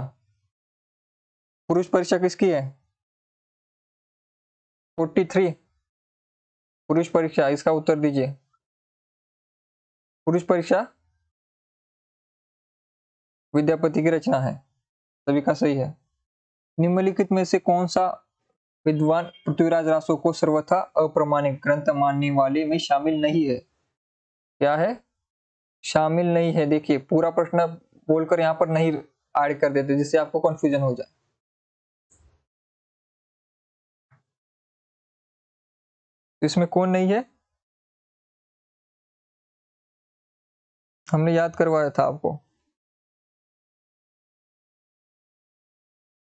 पुरुष परीक्षा किसकी है? 43। पुरुष परीक्षा, इसका उत्तर दीजिए। पुरुष परीक्षा विद्यापति की रचना है, सभी का सही है। निम्नलिखित में से कौन सा विद्वान पृथ्वीराज रासो को सर्वथा अप्रमाणिक ग्रंथ मानने वाले में शामिल नहीं है? क्या है? शामिल नहीं है। देखिए पूरा प्रश्न बोलकर यहाँ पर नहीं ऐड कर देते, जिससे आपको कंफ्यूजन हो जाए। इसमें कौन नहीं है? हमने याद करवाया था आपको।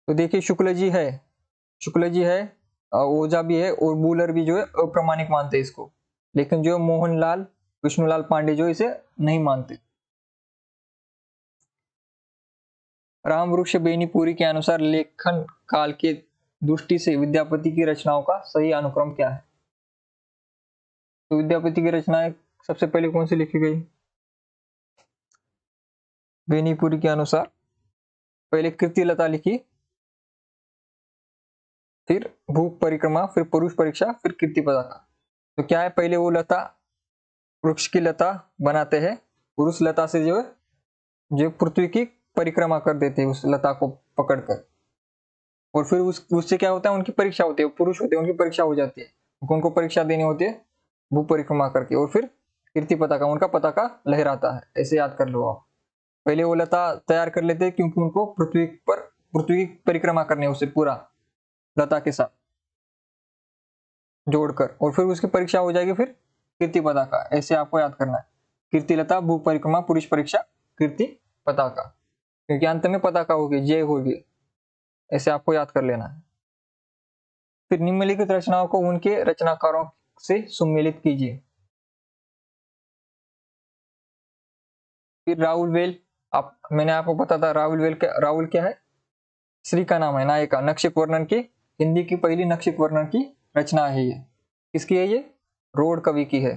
तो देखिए शुक्ल जी है, शुक्ल जी है, ओझा भी है, और बूलर भी जो है अप्रमाणिक मानते हैं इसको। लेकिन जो मोहनलाल विष्णुलाल पांडे जो इसे नहीं मानते। रामवृक्ष बेनीपुरी के अनुसार लेखन काल के दृष्टि से विद्यापति की रचनाओं का सही अनुक्रम क्या है? तो विद्यापति की रचनाएं सबसे पहले कौन सी लिखी गई? बेनीपुरी के अनुसार पहले कीर्तिलता लिखी, फिर भूप परिक्रमा, फिर पुरुष परीक्षा, फिर कीर्ति पताका। तो क्या है? पहले वो लता, वृक्ष की लता बनाते हैं, और उस लता से जो पृथ्वी की परिक्रमा कर देते हैं उस लता को पकड़कर। और फिर उससे क्या होता है? उनकी परीक्षा होती है, पुरुष होते हैं उनकी परीक्षा हो जाती है, उनको परीक्षा देनी होती है भू परिक्रमा करके, और फिर कीर्ति पताका, उनका पताका लहराता है। ऐसे याद कर लो आप। पहले वो लता तैयार कर लेते हैं क्योंकि उनको पृथ्वी की परिक्रमा करनी है, उसे पूरा लता के साथ जोड़कर, और फिर उसकी परीक्षा हो जाएगी फिर कीर्ति पताका। ऐसे आपको याद करना है। कीर्ति लता, भू परिक्रमा, पुरुष परीक्षा, कीर्ति पताका, क्योंकि अंत में पताका होगी, जय होगी। ऐसे आपको याद कर लेना है। फिर निम्नलिखित रचनाओं को उनके रचनाकारों से सुमेलित कीजिए। फिर राहुल वेल, मैंने आपको बता था राहुल क्या है? श्री का नाम है, नायिका। नक्षिक वर्णन की, हिंदी की पहली नक्षिक वर्णन की रचना है ये। किसकी है ये? रोड कवि की है।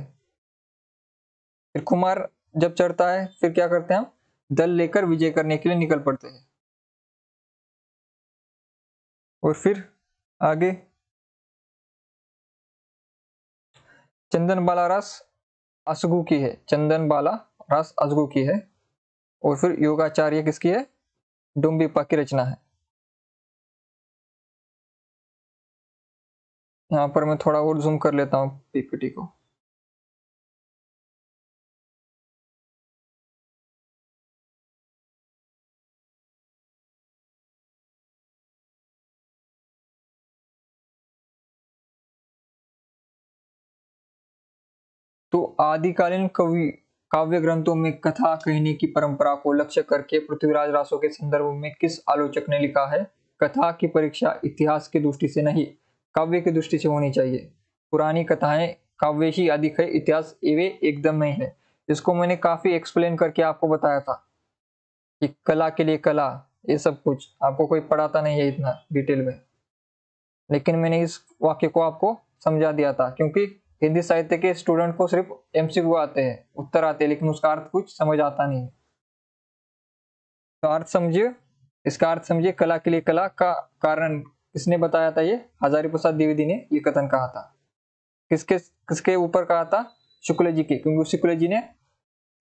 फिर कुमार जब चढ़ता है फिर क्या करते हैं हम? दल लेकर विजय करने के लिए निकल पड़ते हैं। और फिर आगे चंदन बाला रस असगु की है, चंदन बाला रस असगु की है। और फिर योगाचार्य किसकी है? डुम्बिप्पा की रचना है। यहाँ पर मैं थोड़ा और जूम कर लेता हूँ पीपीटी को। तो आदिकालीन कवि काव्य ग्रंथों में कथा कहने की परंपरा को लक्ष्य करके पृथ्वीराज रासो के संदर्भ में किस आलोचक ने लिखा है? कथा की परीक्षा इतिहास की दृष्टि से नहीं, काव्य की दृष्टि से होनी चाहिए। पुरानी कथाएं काव्य ही अधिक है, इतिहास वे एकदम नहीं है। इसको मैंने काफी एक्सप्लेन करके आपको बताया था कि कला के लिए कला, ये सब कुछ आपको कोई पढ़ाता नहीं है इतना डिटेल में, लेकिन मैंने इस वाक्य को आपको समझा दिया था, क्योंकि हिंदी साहित्य के स्टूडेंट को सिर्फ एमसीक्यू आते हैं, उत्तर आते हैं, लेकिन उसका अर्थ कुछ समझ आता नहीं। तो अर्थ समझिए, इसका अर्थ समझिए। कला के लिए कला का कारण किसने बताया था? ये हजारी प्रसाद द्विवेदी ने ये कथन कहा था। किसके किसके ऊपर कहा था? शुक्ल जी के, क्योंकि शुक्ल जी ने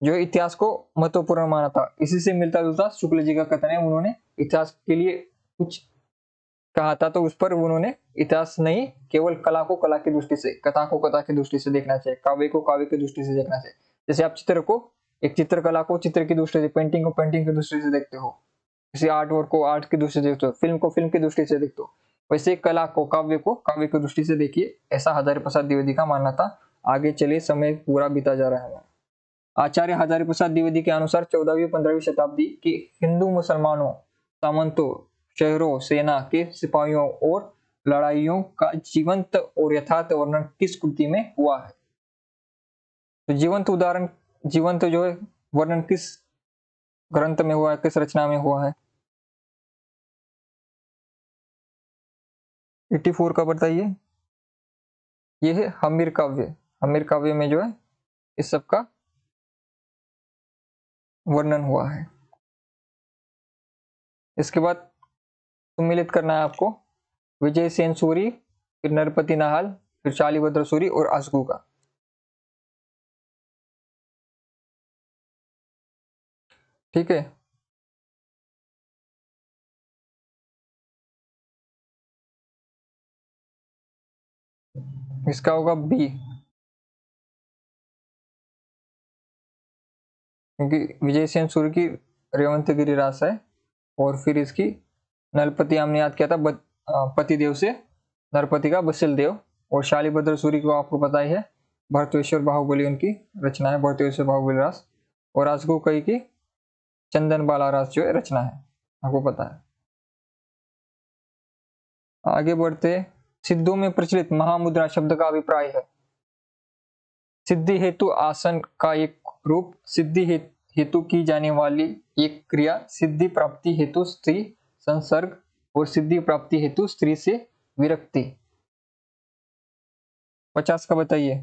जो इतिहास को महत्वपूर्ण माना था। इसी से मिलता जुलता शुक्ल जी का कथन है, उन्होंने इतिहास के लिए कुछ कहा था, तो उस पर उन्होंने इतिहास नहीं, केवल कला को कला की दृष्टि से, कथा को कथा की दृष्टि से देखना चाहिए, काव्य को काव्य की दृष्टि से देखना चाहिए। जैसे आप चित्र को, एक चित्रकला को चित्र की दृष्टि से, पेंटिंग को पेंटिंग की दृष्टि से देखते हो, किसी आर्ट वर्क को आर्ट की दृष्टि से देखते हो, फिल्म को फिल्म की दृष्टि से देखते हो, वैसे कला को काव्य की दृष्टि से देखिए, ऐसा हजारी प्रसाद द्विवेदी का मानना था। आगे चलिए, समय पूरा बीता जा रहा है। आचार्य हजारी प्रसाद द्विवेदी के अनुसार 14वीं 15वीं शताब्दी के हिंदू मुसलमानों, सामंतों, शहरों, सेना के सिपाहियों और लड़ाइयों का जीवंत और यथार्थ वर्णन किस कृति में हुआ है? तो जीवंत जो है वर्णन किस ग्रंथ में हुआ है, किस रचना में हुआ है? 84 का बताइए। ये है हमीर काव्य। हमीर काव्य में जो है इस सब का वर्णन हुआ है। इसके बाद सम्मिलित करना है आपको विजय सेन सूरी, फिर नरपति नाहल, फिर शालिभद्र सूरी और आसगू का। ठीक है, इसका होगा बी, क्योंकि विजय सेन सूरी की रेवंतगिरी रास है, और फिर इसकी नलपति हमने याद किया था पतिदेव से, नरपति का बसिल देव, और शालिभद्र सूरी को आपको पता ही है, भरतेश्वर बाहुबली उनकी रचना है, भरतेश्वर बाहुबली रास। और आसगू कई की चंदन बाला रास जो है रचना है, आपको पता है। आगे बढ़ते, सिद्धों में प्रचलित महामुद्रा शब्द का अभिप्राय है। सिद्धि हेतु आसन का एक रूप, सिद्धि हेतु की जाने वाली एक क्रिया, सिद्धि प्राप्ति हेतु स्त्री संसर्ग, और सिद्धि प्राप्ति हेतु स्त्री से विरक्ति। 50 का बताइए।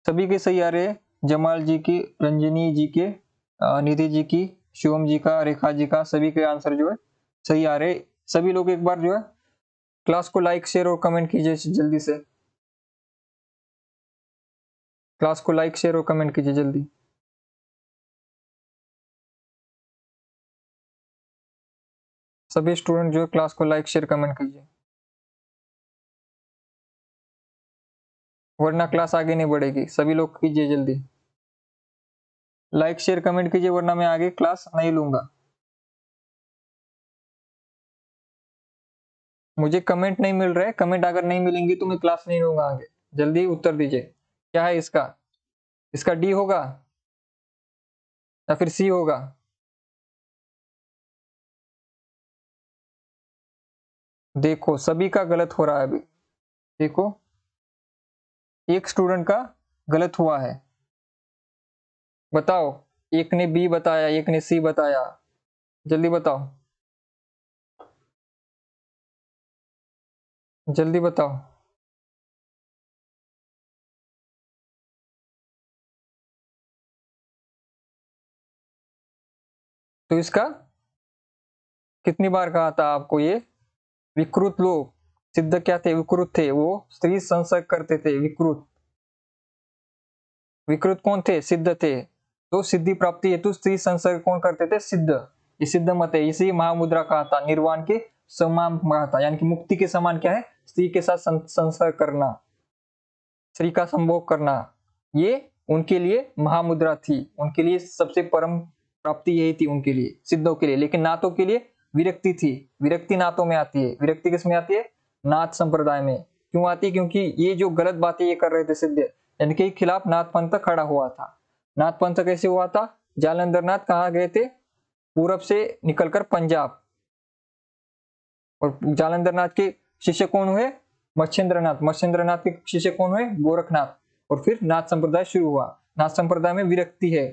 सभी के सही आ रहे हैं, जमाल जी की, रंजनी जी के, निधि जी की, शिवम जी का, रेखा जी का, सभी के आंसर जो है सही आ रहे। सभी लोग एक बार जो है क्लास को लाइक शेयर और कमेंट कीजिए जल्दी से, क्लास को लाइक शेयर और कमेंट कीजिए जल्दी। सभी स्टूडेंट जो है क्लास को लाइक शेयर कमेंट कीजिए, वरना क्लास आगे नहीं बढ़ेगी। सभी लोग कीजिए जल्दी, लाइक शेयर कमेंट कीजिए, वरना मैं आगे क्लास नहीं लूंगा। मुझे कमेंट नहीं मिल रहे, कमेंट अगर नहीं मिलेंगे तो मैं क्लास नहीं लूंगा आगे। जल्दी उत्तर दीजिए, क्या है इसका? इसका डी होगा या फिर सी होगा? देखो सभी का गलत हो रहा है अभी। देखो एक स्टूडेंट का गलत हुआ है, बताओ। एक ने बी बताया, एक ने सी बताया, जल्दी बताओ, जल्दी बताओ। तो इसका कितनी बार कहा था आपको? ये विकृत लोग, सिद्ध क्या थे? विकृत थे, वो स्त्री संसर्ग करते थे। विकृत, विकृत कौन थे? सिद्ध थे। तो सिद्धि प्राप्ति हेतु स्त्री संसर्ग कौन करते थे? सिद्ध। ये सिद्ध मत है, इसी महामुद्रा कहा था, निर्वाण के समान कहा था, यानी कि मुक्ति के समान क्या है? स्त्री के साथ संसर्ग करना, स्त्री का संभोग करना, ये उनके लिए महामुद्रा थी, उनके लिए सबसे परम प्राप्ति यही थी उनके लिए, सिद्धों के लिए। लेकिन नाथों के लिए विरक्ति थी, विरक्ति नाथों में आती है। विरक्ति किस में आती है? नाथ संप्रदाय में, क्यों आती? क्योंकि ये जो गलत बातें ये कर रहे थे सिद्ध, इनके खिलाफ नाथ पंथ खड़ा हुआ था। नाथ पंथ कैसे हुआ था? जालंधर नाथ कहाँ गए थे? पूरब से निकलकर पंजाब। और जालंधर नाथ के शिष्य कौन हुए? मच्छेंद्रनाथ। मच्छेंद्रनाथ के शिष्य कौन हुए? गोरखनाथ। और फिर नाथ संप्रदाय शुरू हुआ। नाथ संप्रदाय में विरक्ति है,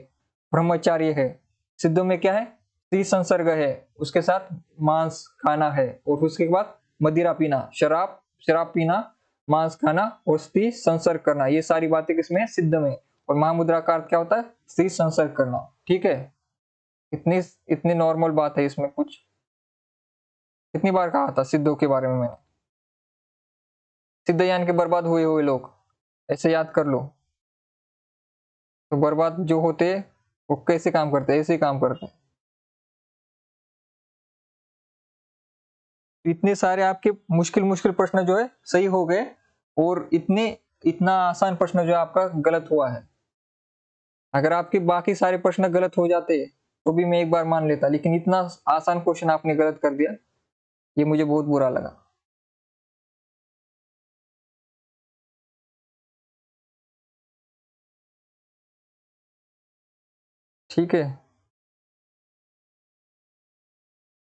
ब्रह्मचार्य है, सिद्धों में क्या है? स्त्री संसर्ग है, उसके साथ मांस खाना है, और उसके बाद मदिरा पीना, शराब पीना, मांस खाना और स्त्री संसर्ग करना। ये सारी बातें किसमें है? सिद्ध में। और महामुद्रा का अर्थ क्या होता है? स्त्री संसर्ग करना। ठीक है, इतनी इतनी नॉर्मल बात है इसमें। कुछ कितनी बार कहा था सिद्धों के बारे में मैंने? सिद्ध यान के बर्बाद हुए हुए लोग, ऐसे याद कर लो। तो बर्बाद जो होते वो कैसे काम करते? ऐसे ही काम करते। इतने सारे आपके मुश्किल मुश्किल प्रश्न जो है सही हो गए, और इतना आसान प्रश्न जो आपका गलत हुआ है। अगर आपके बाकी सारे प्रश्न गलत हो जाते तो भी मैं एक बार मान लेता, लेकिन इतना आसान क्वेश्चन आपने गलत कर दिया, ये मुझे बहुत बुरा लगा। ठीक है,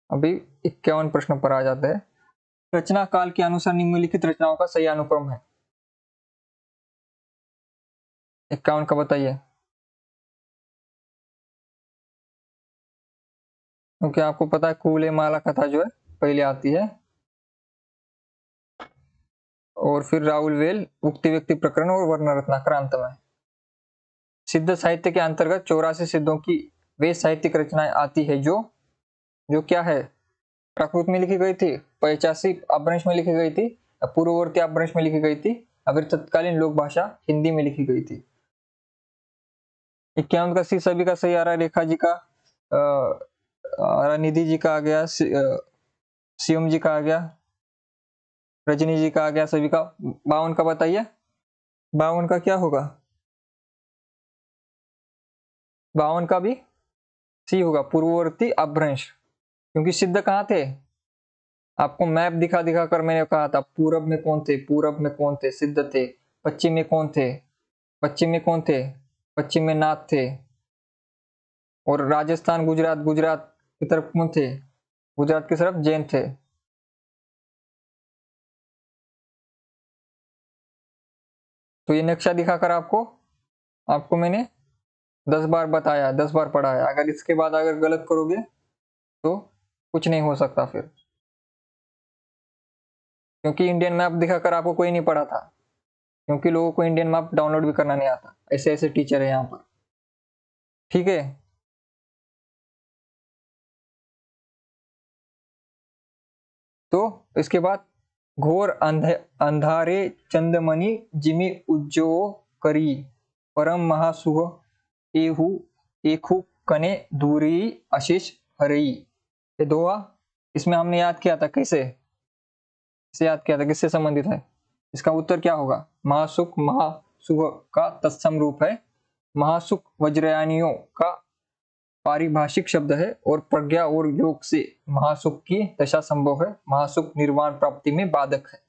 अभी 51 प्रश्न पर आ जाते हैं। रचना काल के अनुसार निम्नलिखित रचनाओं का सही अनुक्रम है। 51 का बताइए, क्योंकि आपको पता है कूले माला कथा जो है पहले आती है, और फिर राहुल वेल उक्ति व्यक्ति प्रकरण और वर्ण रत्नाकर अंत में। सिद्ध साहित्य के अंतर्गत 84 सिद्धों की वे साहित्यिक रचनाएं आती है जो जो क्या है? प्राकृत में लिखी गई थी, 85 अपभ्रंश में लिखी गई थी, पूर्ववर्ती अपभ्रंश में लिखी गई थी, अगर तत्कालीन लोक भाषा हिंदी में लिखी गई थी। 51 का सी सभी का सही आ रहा है। रेखा जी का, निधि जी का आ गया, शिवम जी का आ गया, रजनी जी का आ गया, सभी का। 52 का बताइए, 52 का क्या होगा? 52 का भी सी होगा, पूर्ववर्ती अपभ्रंश। क्योंकि सिद्ध कहाँ थे? आपको मैप दिखा दिखा कर मैंने कहा था, पूरब में कौन थे? पूरब में कौन थे? सिद्ध थे। पश्चिम में कौन थे? पश्चिम में कौन थे? पश्चिम में नाथ थे। और राजस्थान, गुजरात, गुजरात की तरफ कौन थे? गुजरात की तरफ जैन थे। तो ये नक्शा दिखाकर आपको आपको मैंने 10 बार बताया, 10 बार पढ़ाया। अगर इसके बाद अगर गलत करोगे तो कुछ नहीं हो सकता फिर, क्योंकि इंडियन मैप दिखाकर आपको कोई नहीं पढ़ा था, क्योंकि लोगों को इंडियन मैप डाउनलोड भी करना नहीं आता। ऐसे ऐसे टीचर है यहाँ पर। ठीक है, तो इसके बाद घोर अंधारे चंदमणि जिमि उज्जो करी परम महासुह एहु एकु कने दूरी आशीष हरई। ये दोहा, इसमें हमने याद किया था कैसे? इसे याद किया था, किससे संबंधित है? इसका उत्तर क्या होगा? महासुख महासुह का तत्सम रूप है। महासुख वज्रयानियों का पारिभाषिक शब्द है, और प्रज्ञा और योग से महासुख की दशा संभव है। महासुख निर्वाण प्राप्ति में बाधक है।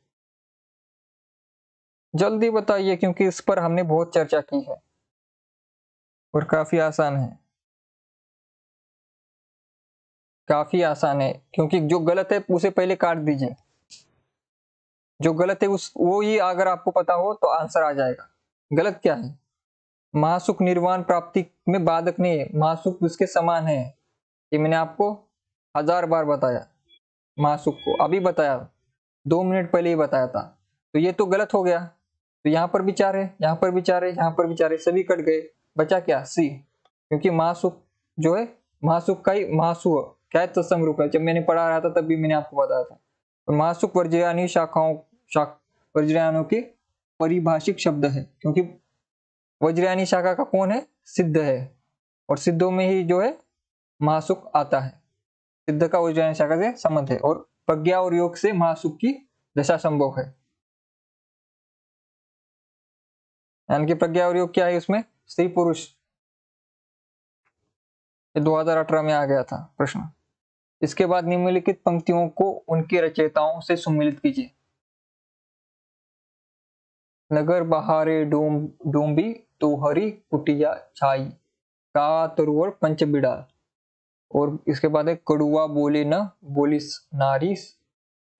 जल्दी बताइए, क्योंकि इस पर हमने बहुत चर्चा की है और काफी आसान है। काफी आसान है, क्योंकि जो गलत है उसे पहले काट दीजिए। जो गलत है उस वो ही अगर आपको पता हो तो आंसर आ जाएगा। गलत क्या है? महासुख निर्वाण प्राप्ति में बाधक नहीं है, महासुख उसके समान है। ये मैंने आपको 1000 बार बताया। महासुख को अभी बताया, 2 मिनट पहले ही बताया था। तो ये तो गलत हो गया। तो यहाँ पर भी 4 है, यहाँ पर भी 4 है, यहाँ पर भी 4 है, सभी कट गए। बचा क्या? सी। क्योंकि महासुख जो है, महासुख का ही महासुह क्या है? तत्सम रूप है। जब मैंने पढ़ा रहा था तब भी मैंने आपको बताया था। तो महासुख वज्रयानी वज्रयानों के परिभाषिक शब्द है, क्योंकि वज्रयानी शाखा का कौन है? सिद्ध है, और सिद्धों में ही जो है महासुख आता है। सिद्ध का वज्रयानी शाखा से संबंध है, और प्रज्ञा और योग से महासुख की दशा संभव है। यानी कि प्रज्ञा और योग क्या है उसमें? स्त्री पुरुष। ये 2018 में आ गया था प्रश्न। इसके बाद निम्नलिखित पंक्तियों को उनके रचयिताओं से सुमिलित कीजिए। नगर बहारे डोंबी तो हरी कुटिया छाई, का तरुवर पंच बिड़ाल। और इसके बाद है कड़ुआ बोले न बोलिस नारिस,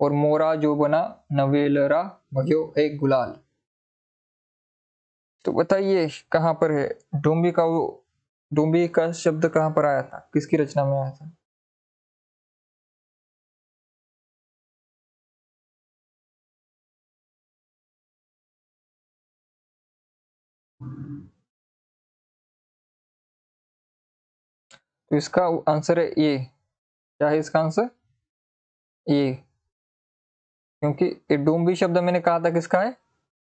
और मोरा जो बना नवेलरा भयो है गुलाल। तो बताइए कहाँ पर है डोंबी का, वो डोंबी का शब्द कहाँ पर आया था, किसकी रचना में आया था? तो इसका आंसर है ए। क्या है इसका आंसर? ए। क्योंकि ये डोंबी शब्द मैंने कहा था किसका है?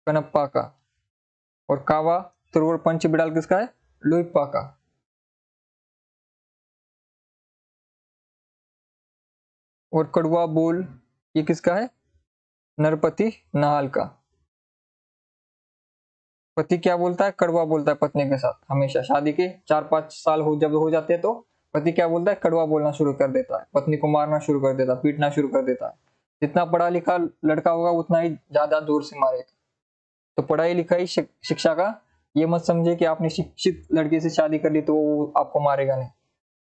कनप्पा का। और कावा तुरुवर पंच बिड़ाल किसका है? लुइप्पा का। और कड़वा बोल ये किसका है? नरपति नाहल का। पति क्या बोलता है? कड़वा बोलता है पत्नी के साथ हमेशा। शादी के 4-5 साल जब हो जाते हैं तो पति क्या बोलता है? कड़वा बोलना शुरू कर देता है, पत्नी को मारना शुरू कर देता है, पीटना शुरू कर देता है। जितना पढ़ा लिखा लड़का होगा उतना ही ज्यादा जोर से मारेगा। तो पढ़ाई लिखाई शिक्षा का ये मत समझे कि आपने शिक्षित लड़की से शादी कर ली तो वो आपको मारेगा नहीं।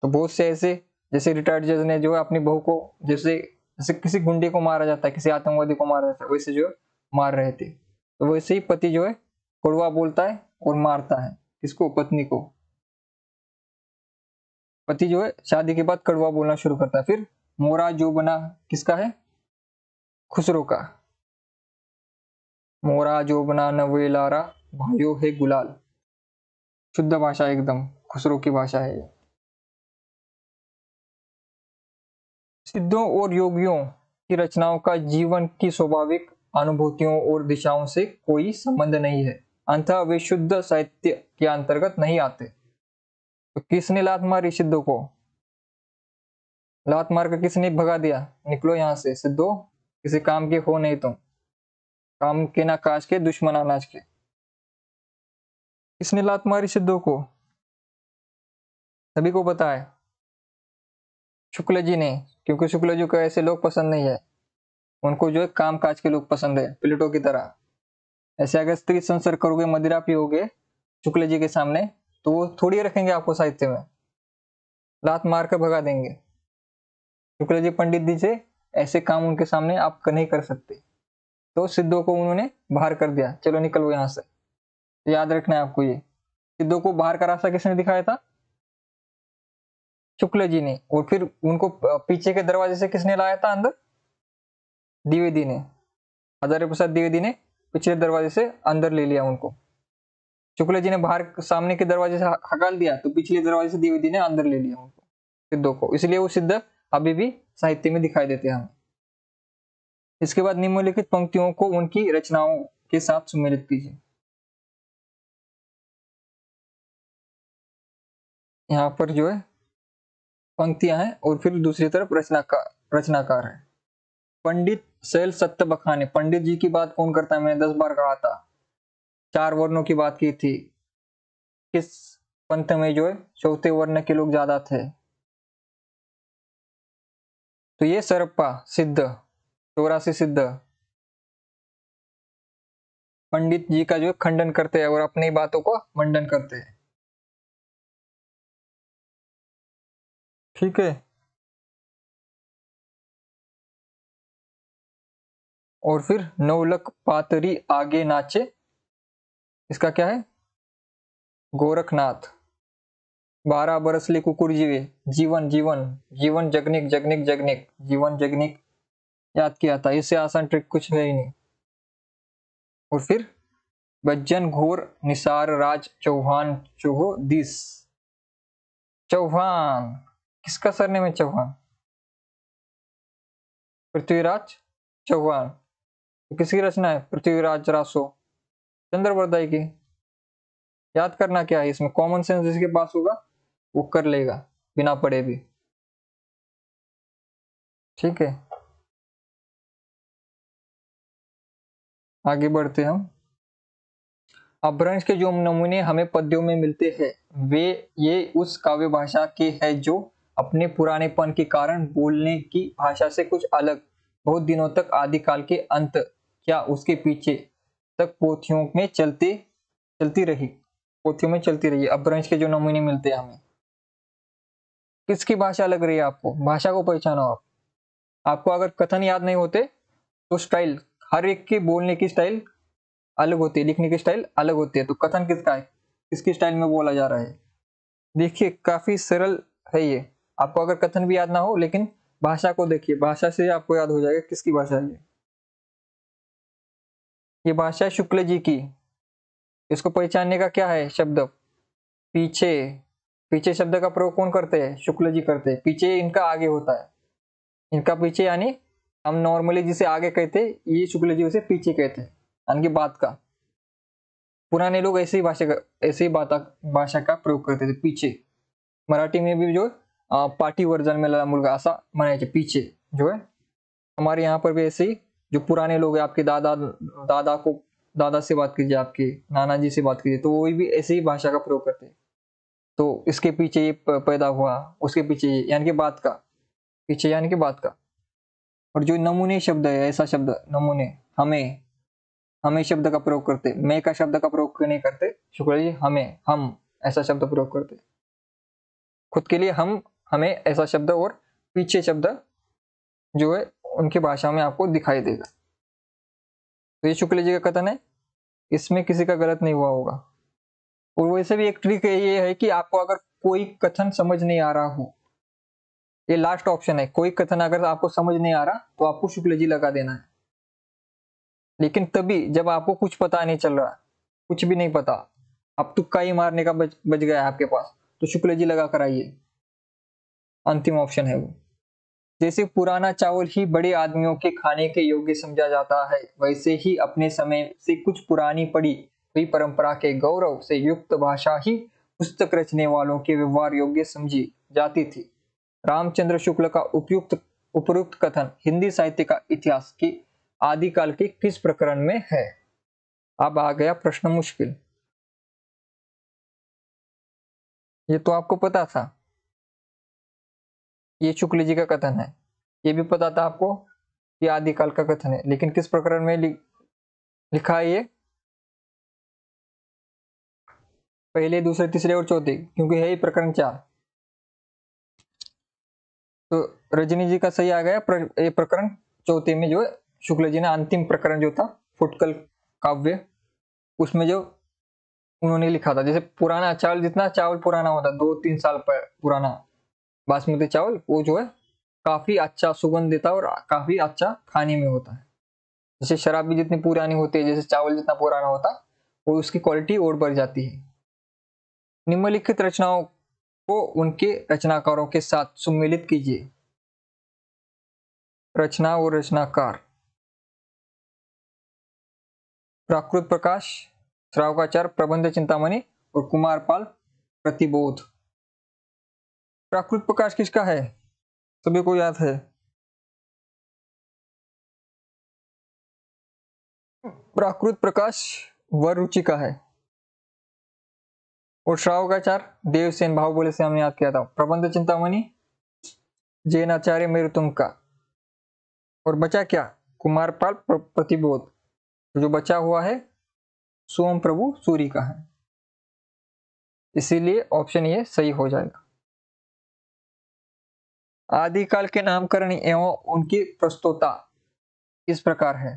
तो बहुत से ऐसे, जैसे रिटायर्ड जज ने जो है अपनी बहू को, जैसे जैसे किसी गुंडे को मारा जाता है, किसी आतंकवादी को मारा जाता है, वैसे जो मार रहे थे। तो वैसे ही पति जो है कड़वा बोलता है और मारता है किसको? पत्नी को। पति जो है शादी के बाद कड़वा बोलना शुरू करता है। फिर मोरा जो बना किसका है? खुसरो का। मोरा जो बना नवेलारा भाइयों है गुलाल। शुद्ध भाषा एकदम खुसरो की भाषा है ये। सिद्धों और योगियों की रचनाओं का जीवन की स्वाभाविक अनुभूतियों और दिशाओं से कोई संबंध नहीं है, अतः वे शुद्ध साहित्य के अंतर्गत नहीं आते। तो किसने लात मारी सिद्धों को? लात मार कर किसने भगा दिया? निकलो यहां से सिद्धो, किसी काम के हो नहीं तुम, काम के ना काज के, दुश्मन अनाज के। किसने लात मारी सिद्धों को? सभी को पता है, शुक्ल जी ने। क्योंकि शुक्ल जी को ऐसे लोग पसंद नहीं है, उनको जो है काम काज के लोग पसंद है, प्लेटो की तरह। ऐसे अगर स्त्री संसर्ग करोगे, मदिरा पियोगे शुक्ल जी के सामने, तो वो थोड़ी रखेंगे आपको साहित्य में, लात मार कर भगा देंगे। शुक्ल जी पंडित जी से ऐसे काम उनके सामने आप नहीं कर सकते। तो सिद्धों को उन्होंने बाहर कर दिया, चलो निकलो यहां से। तो याद रखना है आपको ये। सिद्धों को बाहर का रास्ता किसने दिखाया था? शुक्ल जी ने। और फिर उनको पीछे के दरवाजे से किसने लाया था अंदर? द्विवेदी ने। आचार्य प्रसाद द्विवेदी ने पिछले दरवाजे से अंदर ले लिया उनको। शुक्ल जी ने बाहर सामने के दरवाजे से हकाल दिया, तो पिछले दरवाजे से द्विवेदी ने अंदर ले लिया उनको, सिद्धों को। इसलिए वो सिद्ध अभी भी साहित्य में दिखाई देते हैं हमें। इसके बाद निम्नलिखित पंक्तियों को उनकी रचनाओं के साथ सुमेलित कीजिए। यहाँ पर जो है पंक्तियां हैं और फिर दूसरी तरफ रचनाकार है। पंडित शैल सत्य बखाने। पंडित जी की बात कौन करता है? मैंने 10 बार कहा था, 4 वर्णों की बात की थी। किस पंथ में जो है चौथे वर्ण के लोग ज्यादा थे? तो ये सरप्पा सिद्ध, 84 सिद्ध पंडित जी का जो है खंडन करते हैं और अपनी बातों को मंडन करते हैं। ठीक है। और फिर नौलक पातरी आगे नाचे, इसका क्या है? गोरखनाथ। 12 बरसले कुकुर जीवे, जीवन जीवन जीवन जगनिक जगनिक जगनिक, जीवन जगनिक याद किया था। इससे आसान ट्रिक कुछ है ही नहीं। और फिर बज्जन घोर निसार राज चौहान चौहो दिस। चौहान किसका सरनेम है? चौहान, पृथ्वीराज चौहान। तो किसकी रचना है? पृथ्वीराज रासो, चंद्रवरदाई की। याद करना क्या है इसमें, कॉमन सेंस जिसके पास होगा वो कर लेगा बिना पढ़े भी। ठीक है, आगे बढ़ते हम। अपभ्रंश के जो नमूने हमें पद्यों में मिलते हैं वे ये उस काव्य भाषा के हैं जो अपने पुरानेपन के कारण बोलने की भाषा से कुछ अलग, बहुत दिनों तक आदिकाल के अंत या उसके पीछे तक पोथियों में चलती रही, पोथियों में चलती रही। अपभ्रंश के जो नमूने मिलते हैं हमें। किसकी भाषा लग रही है आपको? भाषा को पहचानो आप। आपको अगर कथन याद नहीं होते तो स्टाइल, हर एक की बोलने की स्टाइल अलग होती है, लिखने की स्टाइल अलग होती है। तो कथन किसका है, किसकी स्टाइल में बोला जा रहा है? देखिए काफी सरल है ये। आपको अगर कथन भी याद ना हो लेकिन भाषा को देखिए, भाषा से आपको याद हो जाएगा किसकी भाषा है ये भाषा है शुक्ल जी की। इसको पहचानने का क्या है शब्द? पीछे। पीछे शब्द का प्रयोग कौन करते हैं? शुक्ल जी करते हैं। पीछे इनका आगे होता है, इनका पीछे, यानी हम नॉर्मली जिसे आगे कहते हैं, ये शुक्ल जी उसे पीछे कहते हैं, यानी कि बात का। पुराने लोग ऐसे ही ऐसे ही भाषा का प्रयोग करते थे, पीछे। मराठी में भी जो पाटी वर्जन में मुलगा असा म्हणायचे, पीछे जो है। हमारे यहाँ पर भी ऐसे ही जो पुराने लोग हैं, आपके दादा से बात कीजिए, आपके नाना जी से बात कीजिए, तो वो भी ऐसे ही भाषा का प्रयोग करते हैं। तो इसके पीछे ये पैदा हुआ, उसके पीछे ये, यानी कि बात का। पीछे यानी कि बात का। और जो नमूने शब्द है, ऐसा शब्द नमूने, हमें शब्द का प्रयोग करते, मैं का शब्द का प्रयोग नहीं करते शुक्ल जी, हमें, हम ऐसा शब्द प्रयोग करते। खुद के लिए हम, हमें ऐसा शब्द, और पीछे शब्द जो है उनकी भाषा में आपको दिखाई देगा। तो ये शुक्ल जी का कथन है, इसमें किसी का गलत नहीं हुआ होगा। और वैसे भी एक ट्रिक ये है कि आपको अगर कोई कथन समझ नहीं आ रहा हो, ये लास्ट ऑप्शन है, कोई कथन अगर आपको समझ नहीं आ रहा तो आपको शुक्ल जी लगा देना है। लेकिन तभी जब आपको कुछ पता नहीं चल रहा, कुछ भी नहीं पता, अब तुक्का ही मारने का बच गया है आपके पास, तो शुक्ल जी लगा कर आइए, अंतिम ऑप्शन है वो। जैसे पुराना चावल ही बड़े आदमियों के खाने के योग्य समझा जाता है, वैसे ही अपने समय से कुछ पुरानी पड़ी हुई परंपरा के गौरव से युक्त भाषा ही पुस्तक रचने वालों के व्यवहार योग्य समझी जाती थी। रामचंद्र शुक्ल का उपयुक्त कथन हिंदी साहित्य का इतिहास की आदिकाल के किस प्रकरण में है? अब आ गया प्रश्न मुश्किल। ये तो आपको पता था, ये शुक्ल जी का कथन है। ये भी पता था आपको कि आदिकाल का कथन है, लेकिन किस प्रकरण में लिखा है ये? पहले, दूसरे, तीसरे और चौथे, क्योंकि है ही प्रकरण 4। तो रजनी जी का सही आ गया ये प्रकरण चौथे में, जो है शुक्ल जी ने अंतिम प्रकरण जो था फुटकल काव्य, उसमें जो उन्होंने लिखा था, जैसे पुराना चावल, जितना चावल पुराना होता, 2-3 साल पुराना बासमती चावल, वो जो है काफी अच्छा सुगंध देता है और काफी अच्छा खाने में होता है। जैसे शराब भी जितनी पुरानी होती है, जैसे चावल जितना पुराना होता, वो उसकी क्वालिटी और बढ़ जाती है। निम्नलिखित रचनाओं को उनके रचनाकारों के साथ सुमेलित कीजिए। रचना और रचनाकार: प्राकृत प्रकाश, श्रावकाचार, प्रबंध चिंतामणि और कुमारपाल प्रतिबोध। प्राकृत प्रकाश किसका है? सभी को याद है। प्राकृत प्रकाश वरुचि का है। और श्रावकाचार देवसेन बाहुबली से हमने याद किया था। प्रबंध चिंतामणि जैनाचार्य मेरुतुंग का। और बचा क्या? कुमारपाल प्रतिबोध। तो जो बचा हुआ है सोम प्रभु सूरी का है, इसीलिए ऑप्शन ये सही हो जाएगा। आदिकाल के नामकरण एवं उनकी प्रस्तुतता इस प्रकार है।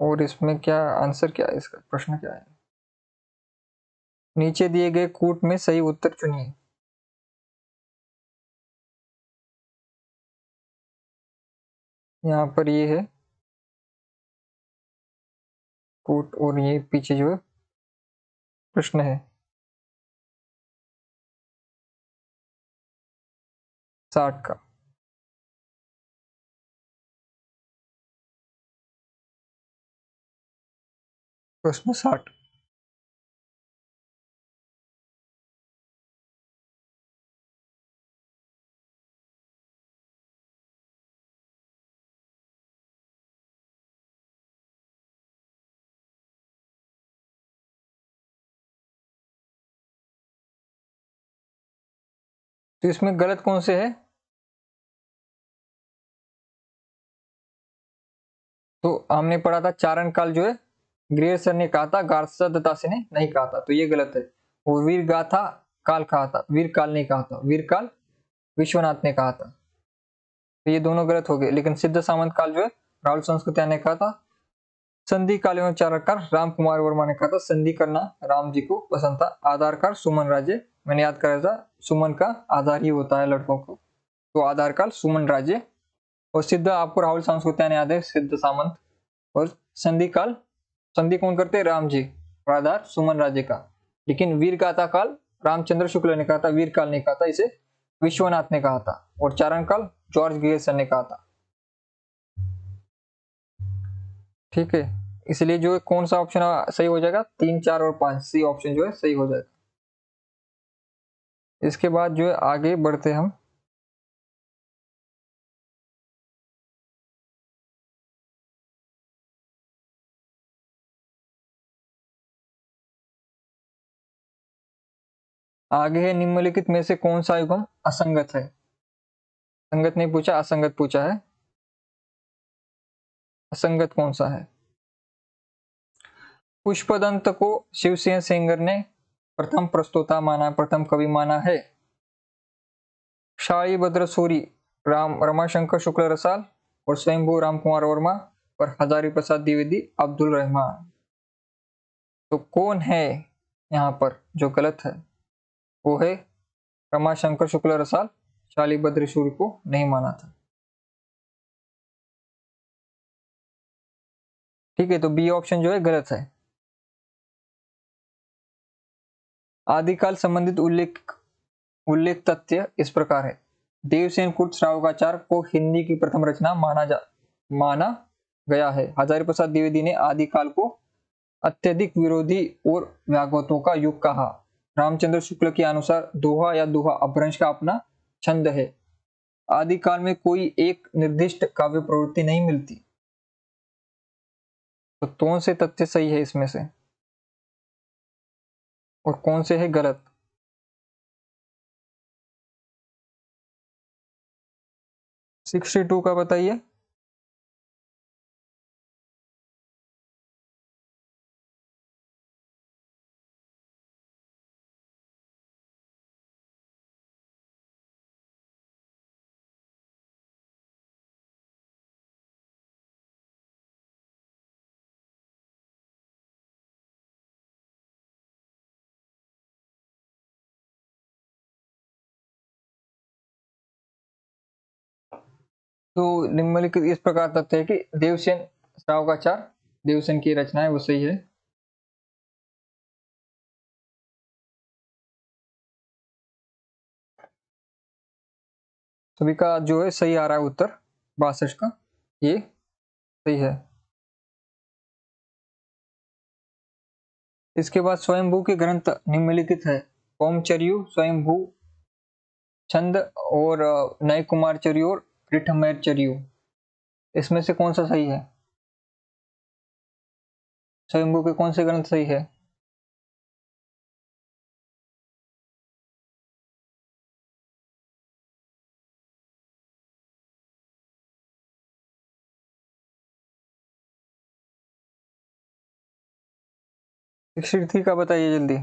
और इसमें क्या आंसर, क्या है इसका, प्रश्न क्या है? नीचे दिए गए कूट में सही उत्तर चुनिए। यहाँ पर ये है कूट, और ये पीछे जो है प्रश्न है 60 का। प्रश्न 60। तो इसमें गलत कौन से है? हमने पढ़ा था चारण काल जो है ग्रेसर ने कहा था, गार्सा दत्तासे ने नहीं कहा था, तो ये गलत है। वो वीर गाथा काल कहा था, वीर काल नहीं कहा था, वीर काल विश्वनाथ ने कहा था, तो ये दोनों गलत हो गए। लेकिन सिद्ध सामंत काल जो है राहुल संस्कृत्या ने कहा था। संधि काल एवं चारकार राम कुमार वर्मा ने कहा था, संधि करना राम जी को पसंद था। आधारकाल सुमन राजे, मैंने याद कराया था, सुमन का आधार ही होता है लड़कों को, तो आधार काल सुमन राजे। और सिद्ध आपको राहुल संस्कृत्या ने याद है, सिद्ध सामंत। और संधि काल, संधि कौन करते, राम जी, और आधार सुमन राजे का। लेकिन वीर गाथा काल रामचंद्र शुक्ल ने कहा था, वीर काल ने कहा था, इसे विश्वनाथ ने कहा था। और चारण काल जॉर्ज ग्रेसर ने कहा था। ठीक है, इसलिए जो है कौन सा ऑप्शन सही हो जाएगा, 3, 4 और 5, सी ऑप्शन जो है सही हो जाएगा। इसके बाद जो है आगे बढ़ते हम। आगे है, निम्नलिखित में से कौन सा युग्म असंगत है। संगत नहीं पूछा, असंगत पूछा है। असंगत कौन सा है। पुष्पदंत को शिवसेन सेंगर ने प्रथम प्रस्तोता माना, प्रथम कवि माना है। शालीभद्र सूरी रमाशंकर शुक्ल रसाल और स्वयंभू राम कुमार वर्मा और हजारी प्रसाद द्विवेदी अब्दुल रहमान। तो कौन है यहाँ पर जो गलत है, वो है रमाशंकर शुक्ल रसाल, शालीभद्र सूरी को नहीं माना था। ठीक है, तो बी ऑप्शन जो है गलत है। आदिकाल संबंधित उल्लेख तथ्य इस प्रकार है। देवसेन कुट श्रावकाचार को हिंदी की प्रथम रचना माना गया है। हजारी प्रसाद द्विवेदी ने आदिकाल को अत्यधिक विरोधी और व्यागवतों का युग कहा। रामचंद्र शुक्ल के अनुसार दोहा या दोहा अपभ्रंश का अपना छंद है। आदिकाल में कोई एक निर्दिष्ट काव्य प्रवृत्ति नहीं मिलती। तो कौन से तथ्य सही है इसमें से और कौन से है गलत। 62 का बताइए। तो निम्नलिखित इस प्रकार तथ्य है कि देवसेन श्रावकाचार, देवसेन की रचना है, वो सही है। सभी का जो है सही आ रहा है उत्तर, 62 का ये सही है। इसके बाद स्वयंभू के ग्रंथ निम्नलिखित है। ओमचर्यु, स्वयंभू छंद और नय कुमार चर्यु और कृष्णमेर चर्यु। इसमें से कौन सा सही है। स्वयंभू के कौन से ग्रंथ सही है। थी का बताइए जल्दी।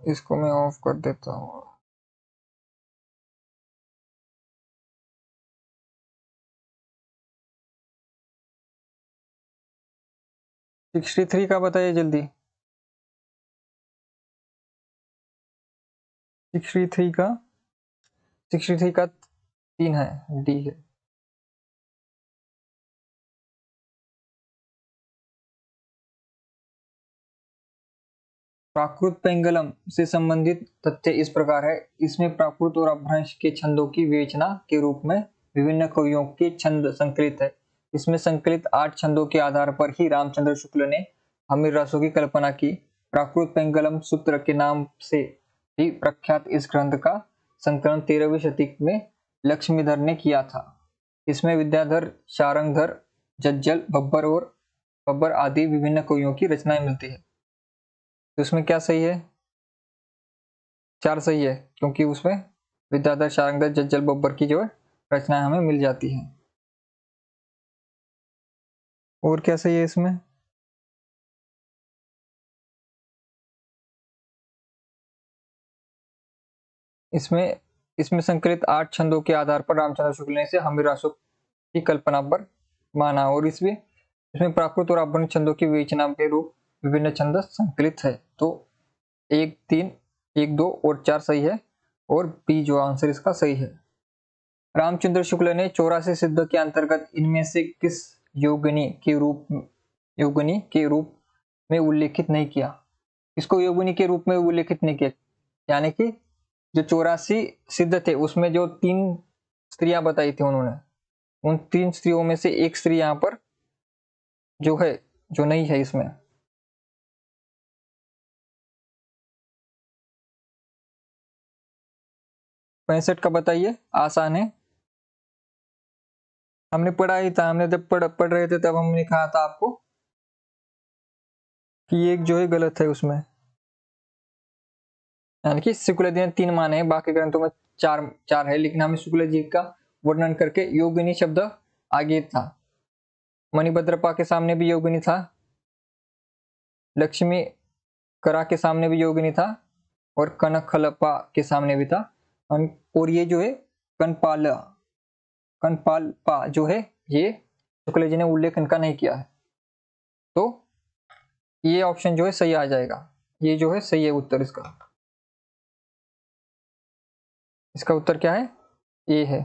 इसको मैं ऑफ कर देता हूँ। थ्री का बताइए जल्दी। 63 का 63 का 3 है, डी है। प्राकृत पेंगलम से संबंधित तथ्य इस प्रकार है। इसमें प्राकृत और अपभ्रंश के छंदों की विवेचना के रूप में विभिन्न कवियों के छंद संकलित है। इसमें संकलित 8 छंदों के आधार पर ही रामचंद्र शुक्ल ने अमीर रासों की कल्पना की। प्राकृत पेंगलम सूत्र के नाम से भी प्रख्यात इस ग्रंथ का संकलन 13वीं शती में लक्ष्मीधर ने किया था। इसमें विद्याधर, शारंगधर, जज्जल, बब्बर आदि विभिन्न कवियों की रचनाएं मिलती है। तो उसमें क्या सही है, 4 सही है, क्योंकि उसमें विद्याधर, शारंगधर, जज्जल, बब्बर की जो है रचनाएं हमें मिल जाती हैं। और क्या सही है इसमें? इसमें इसमें संकलित 8 छंदों के आधार पर रामचंद्र शुक्ल ने इसे हमिरासो की कल्पना पर माना, और इसमें प्राकृत और आभरण छंदों की विवेचना के रूप विभिन्न छंद संकलित है। तो 1, 3, 1, 2 और 4 सही है, और बी जो आंसर इसका सही है। रामचंद्र शुक्ल ने 84 सिद्ध के अंतर्गत इनमें से किस योगिनी के रूप में उल्लेखित नहीं किया? इसको योगिनी के रूप में उल्लेखित नहीं किया, यानी कि जो 84 सिद्ध थे उसमें जो 3 स्त्रियां बताई थी उन्होंने, उन 3 स्त्रियों में से एक स्त्री यहाँ पर जो है, जो नहीं है इसमें। पैंसठ का बताइए, आसान है, हमने पढ़ा ही था, हमने जब पढ़ रहे थे तब हमने कहा था आपको कि एक जो है गलत है उसमें, यानी कि शुक्ल जी ने 3 माने हैं, बाकी ग्रंथों में 4 है, लेकिन हमें शुक्ल जी का वर्णन करके योगिनी शब्द आगे था। मणिभद्रपा के सामने भी योगिनी था, लक्ष्मी करा के सामने भी योगिनी था, और कनखलपा के सामने भी था, और ये जो है कनपालपा जो है, ये शुक्ल जी ने उल्लेख इनका नहीं किया है। तो ये ऑप्शन जो है सही आ जाएगा, ये जो है सही है उत्तर इसका। इसका उत्तर क्या है? ये है।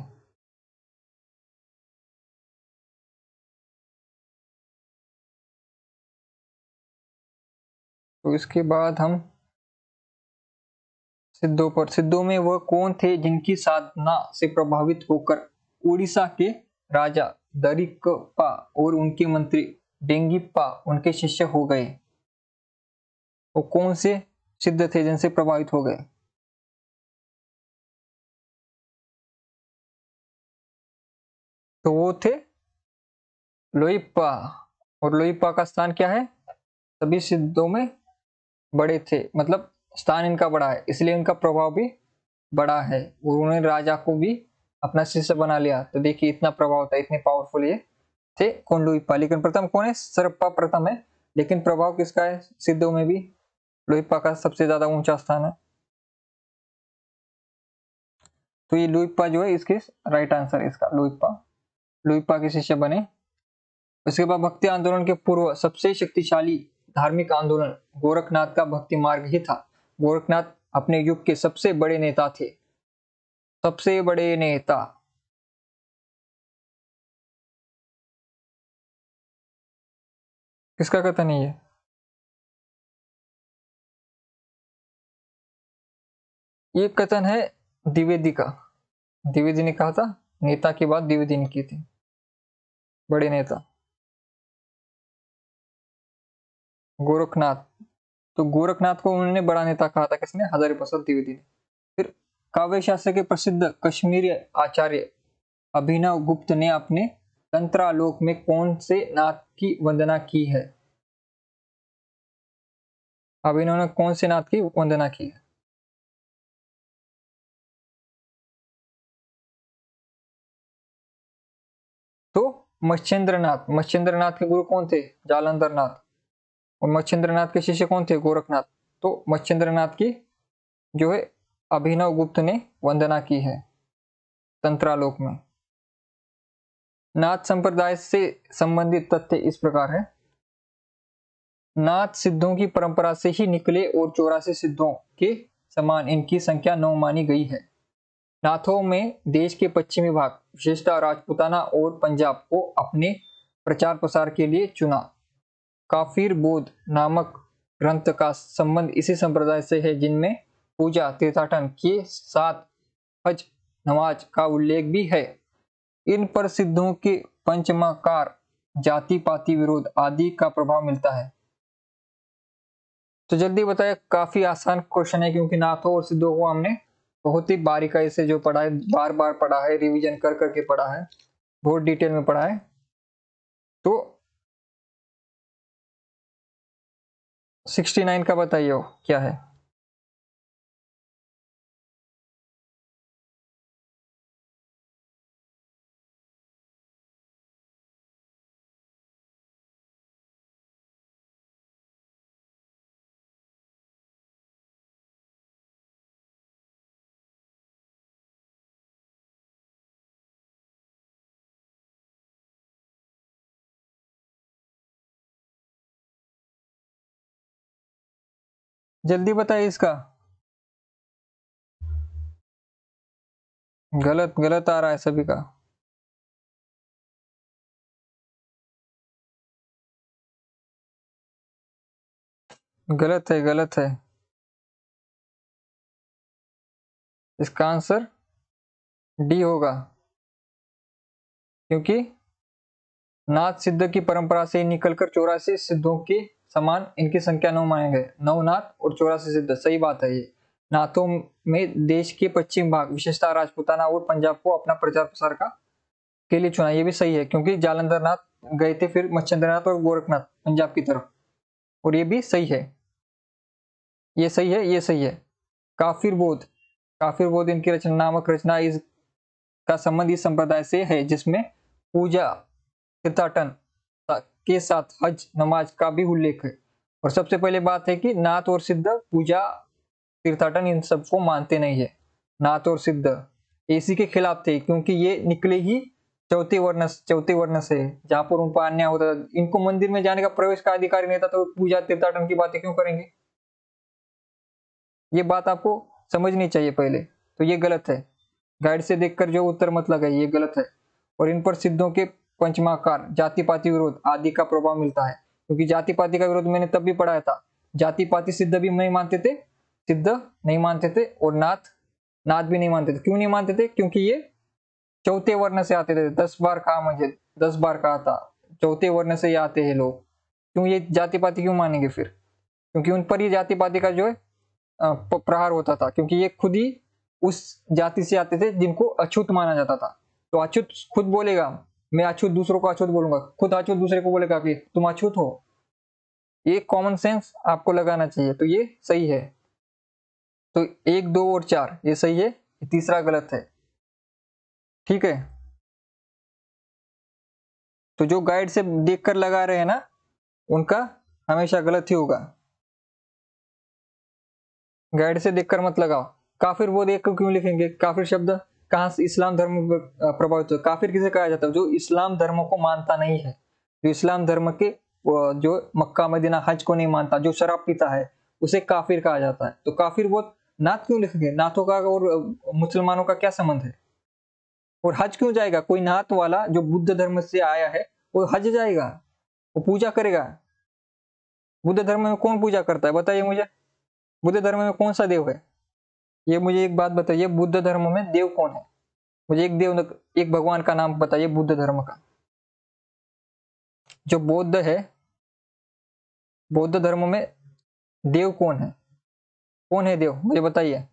तो इसके बाद हम सिद्धों में वह कौन थे जिनकी साधना से प्रभावित होकर उड़ीसा के राजा दरिकपा और उनके मंत्री डेंगिप्पा उनके शिष्य हो गए? वो कौन से सिद्ध थे जिनसे प्रभावित हो गए? तो वो थे लोईप्पा, और लोईप्पा का स्थान क्या है? सभी सिद्धों में बड़े थे, मतलब स्थान इनका बड़ा है, इसलिए इनका प्रभाव भी बड़ा है, और उन्होंने राजा को भी अपना शिष्य बना लिया। तो देखिए इतना प्रभाव था, इतने पावरफुल ये थे कोंडुइप्पा। लेकिन प्रथम कौन है? सरप्पा प्रथम है, लेकिन प्रभाव किसका है सिद्धों में भी? लोईप्पा का सबसे ज्यादा ऊंचा स्थान है। तो ये लोईप्पा जो है इसके राइट आंसर है इसका, लोईप्पा के शिष्य बने। उसके बाद भक्ति आंदोलन के पूर्व सबसे शक्तिशाली धार्मिक आंदोलन गोरखनाथ का भक्ति मार्ग ही था। गोरखनाथ अपने युग के सबसे बड़े नेता थे, सबसे बड़े नेता। किसका कथन है ये? ये कथन है द्विवेदी का। द्विवेदी ने कहा था, नेता की बात द्विवेदी ने की थी, बड़े नेता गोरखनाथ। तो गोरखनाथ को उन्होंने बड़ा नेता कहा था, किसने? हजारी प्रसाद द्विवेदी ने। फिर काव्य शास्त्र के प्रसिद्ध कश्मीरी आचार्य अभिनव गुप्त ने अपने तंत्रालोक में कौन से नाथ की वंदना की है? अभिनव ने कौन से नाथ की वंदना की है? तो मच्छेंद्रनाथ के गुरु कौन थे? जालंधर नाथ। और मच्छेंद्रनाथ के शिष्य कौन थे? गोरखनाथ। तो मच्छेंद्रनाथ की जो है अभिनव गुप्त ने वंदना की है तंत्रालोक में। नाथ संप्रदाय से संबंधित तथ्य इस प्रकार है। नाथ सिद्धों की परंपरा से ही निकले और 84 सिद्धों के समान इनकी संख्या 9 मानी गई है। नाथों में देश के पश्चिमी भाग, विशेषतः राजपूताना और पंजाब को अपने प्रचार प्रसार के लिए चुना। काफिर बोध नामक ग्रंथ का संबंध इसी संप्रदाय से है, जिनमें पूजा, तीर्थाटन के साथ हज, नमाज का उल्लेख भी है। इन पर सिद्धों के पंचमाकार, जाति पाति विरोध आदि का प्रभाव मिलता है। तो जल्दी बताए, काफी आसान क्वेश्चन है, क्योंकि नाथों और सिद्धों को हमने बहुत ही बारीकाई से जो पढ़ा है, बार बार पढ़ा है, रिवीजन कर करके पढ़ा है, बहुत डिटेल में पढ़ा है। तो 69 का बताइए क्या है? जल्दी बताइए इसका। गलत गलत आ रहा है सभी का। गलत है, गलत है। इसका आंसर डी होगा, क्योंकि नाथ सिद्ध की परंपरा से निकलकर 84 सिद्धों के समान इनकी संख्या 9 माने गए। 9 नाथ और 84 सिद्ध, सही बात है। ये नाथों में देश के पश्चिम भाग विशेषतः राजपूताना और पंजाब को अपना प्रचार प्रसार का के लिए चुना। ये भी सही है, क्योंकि जालंधर नाथ गए थे, फिर मच्छिंद्रनाथ और गोरखनाथ पंजाब की तरफ, और ये भी सही है। ये सही है, ये सही है। काफिर बोध, काफिर बोध इनकी रचना नामक रचना इस का संबंध इस संप्रदाय से है जिसमें पूजा तीर्थाटन के साथ हज नमाज का भी उल्लेख है। और सबसे पहले बात है कि नाथ और सिद्ध पूजा तीर्थाटन इन सबको मानते नहीं है। नाथ और सिद्ध इसी के खिलाफ थे, क्योंकि ये निकले ही चौथे वर्ण से, जहां पर उनको अन्याय होता था। इनको मंदिर में जाने का प्रवेश का अधिकार नहीं था, तो पूजा तीर्थाटन की बातें क्यों करेंगे? ये बात आपको समझनी चाहिए पहले। तो ये गलत है, गाइड से देखकर जो उत्तर मत लगाइए, ये गलत है। और इन पर सिद्धों के पंचमाकार जाति पाति विरोध आदि का प्रभाव मिलता है, क्योंकि जाति पाति का विरोध मैंने तब भी पढ़ाया था। जाति पाति सिद्ध भी नहीं मानते थे, सिद्ध नहीं मानते थे, और नाथ नाथ भी नहीं मानते थे। क्यों नहीं मानते थे? क्योंकि ये चौथे वर्ण से आते थे। 10 बार कहा, मुझे 10 बार कहा था, चौथे वर्ण से ये आते हैं लोग। क्यों ये जाति पाति क्यों मानेंगे फिर? क्योंकि उन पर ही जाति पाति का जो है प्रहार होता था, क्योंकि ये खुद ही उस जाति से आते थे जिनको अछूत माना जाता था। तो अछूत खुद बोलेगा, मैं अछूत, दूसरों को अछूत बोलूंगा, खुद अछूत दूसरे को बोलेगा कि तुम अछूत हो। ये कॉमन सेंस आपको लगाना चाहिए। तो ये सही है। तो 1, 2 और 4 ये सही है, तीसरा गलत है। ठीक है, तो जो गाइड से देखकर लगा रहे हैं ना, उनका हमेशा गलत ही होगा। गाइड से देखकर मत लगाओ। काफिर वो देख क्यों लिखेंगे? काफिर शब्द कहां से? इस्लाम धर्म प्रभावित हो। काफिर किसे कहा जाता है? जो इस्लाम धर्म को मानता नहीं है, जो इस्लाम धर्म के जो मक्का मदीना हज को नहीं मानता, जो शराब पीता है, उसे काफिर कहा जाता है। तो काफिर वो नाथ क्यों लिखेंगे? नाथों का और मुसलमानों का क्या संबंध है? और हज क्यों जाएगा? कोई नाथ वाला जो बुद्ध धर्म से आया है वो हज जाएगा, वो पूजा करेगा। बुद्ध धर्म में कौन पूजा करता है? बताइए मुझे, बुद्ध धर्म में कौन सा देव है? ये मुझे एक बात बताइए, बुद्ध धर्म में देव कौन है? मुझे एक देव, एक भगवान का नाम बताइए बुद्ध धर्म का। जो बौद्ध है, बौद्ध धर्म में देव कौन है? कौन है देव? मुझे बताइए।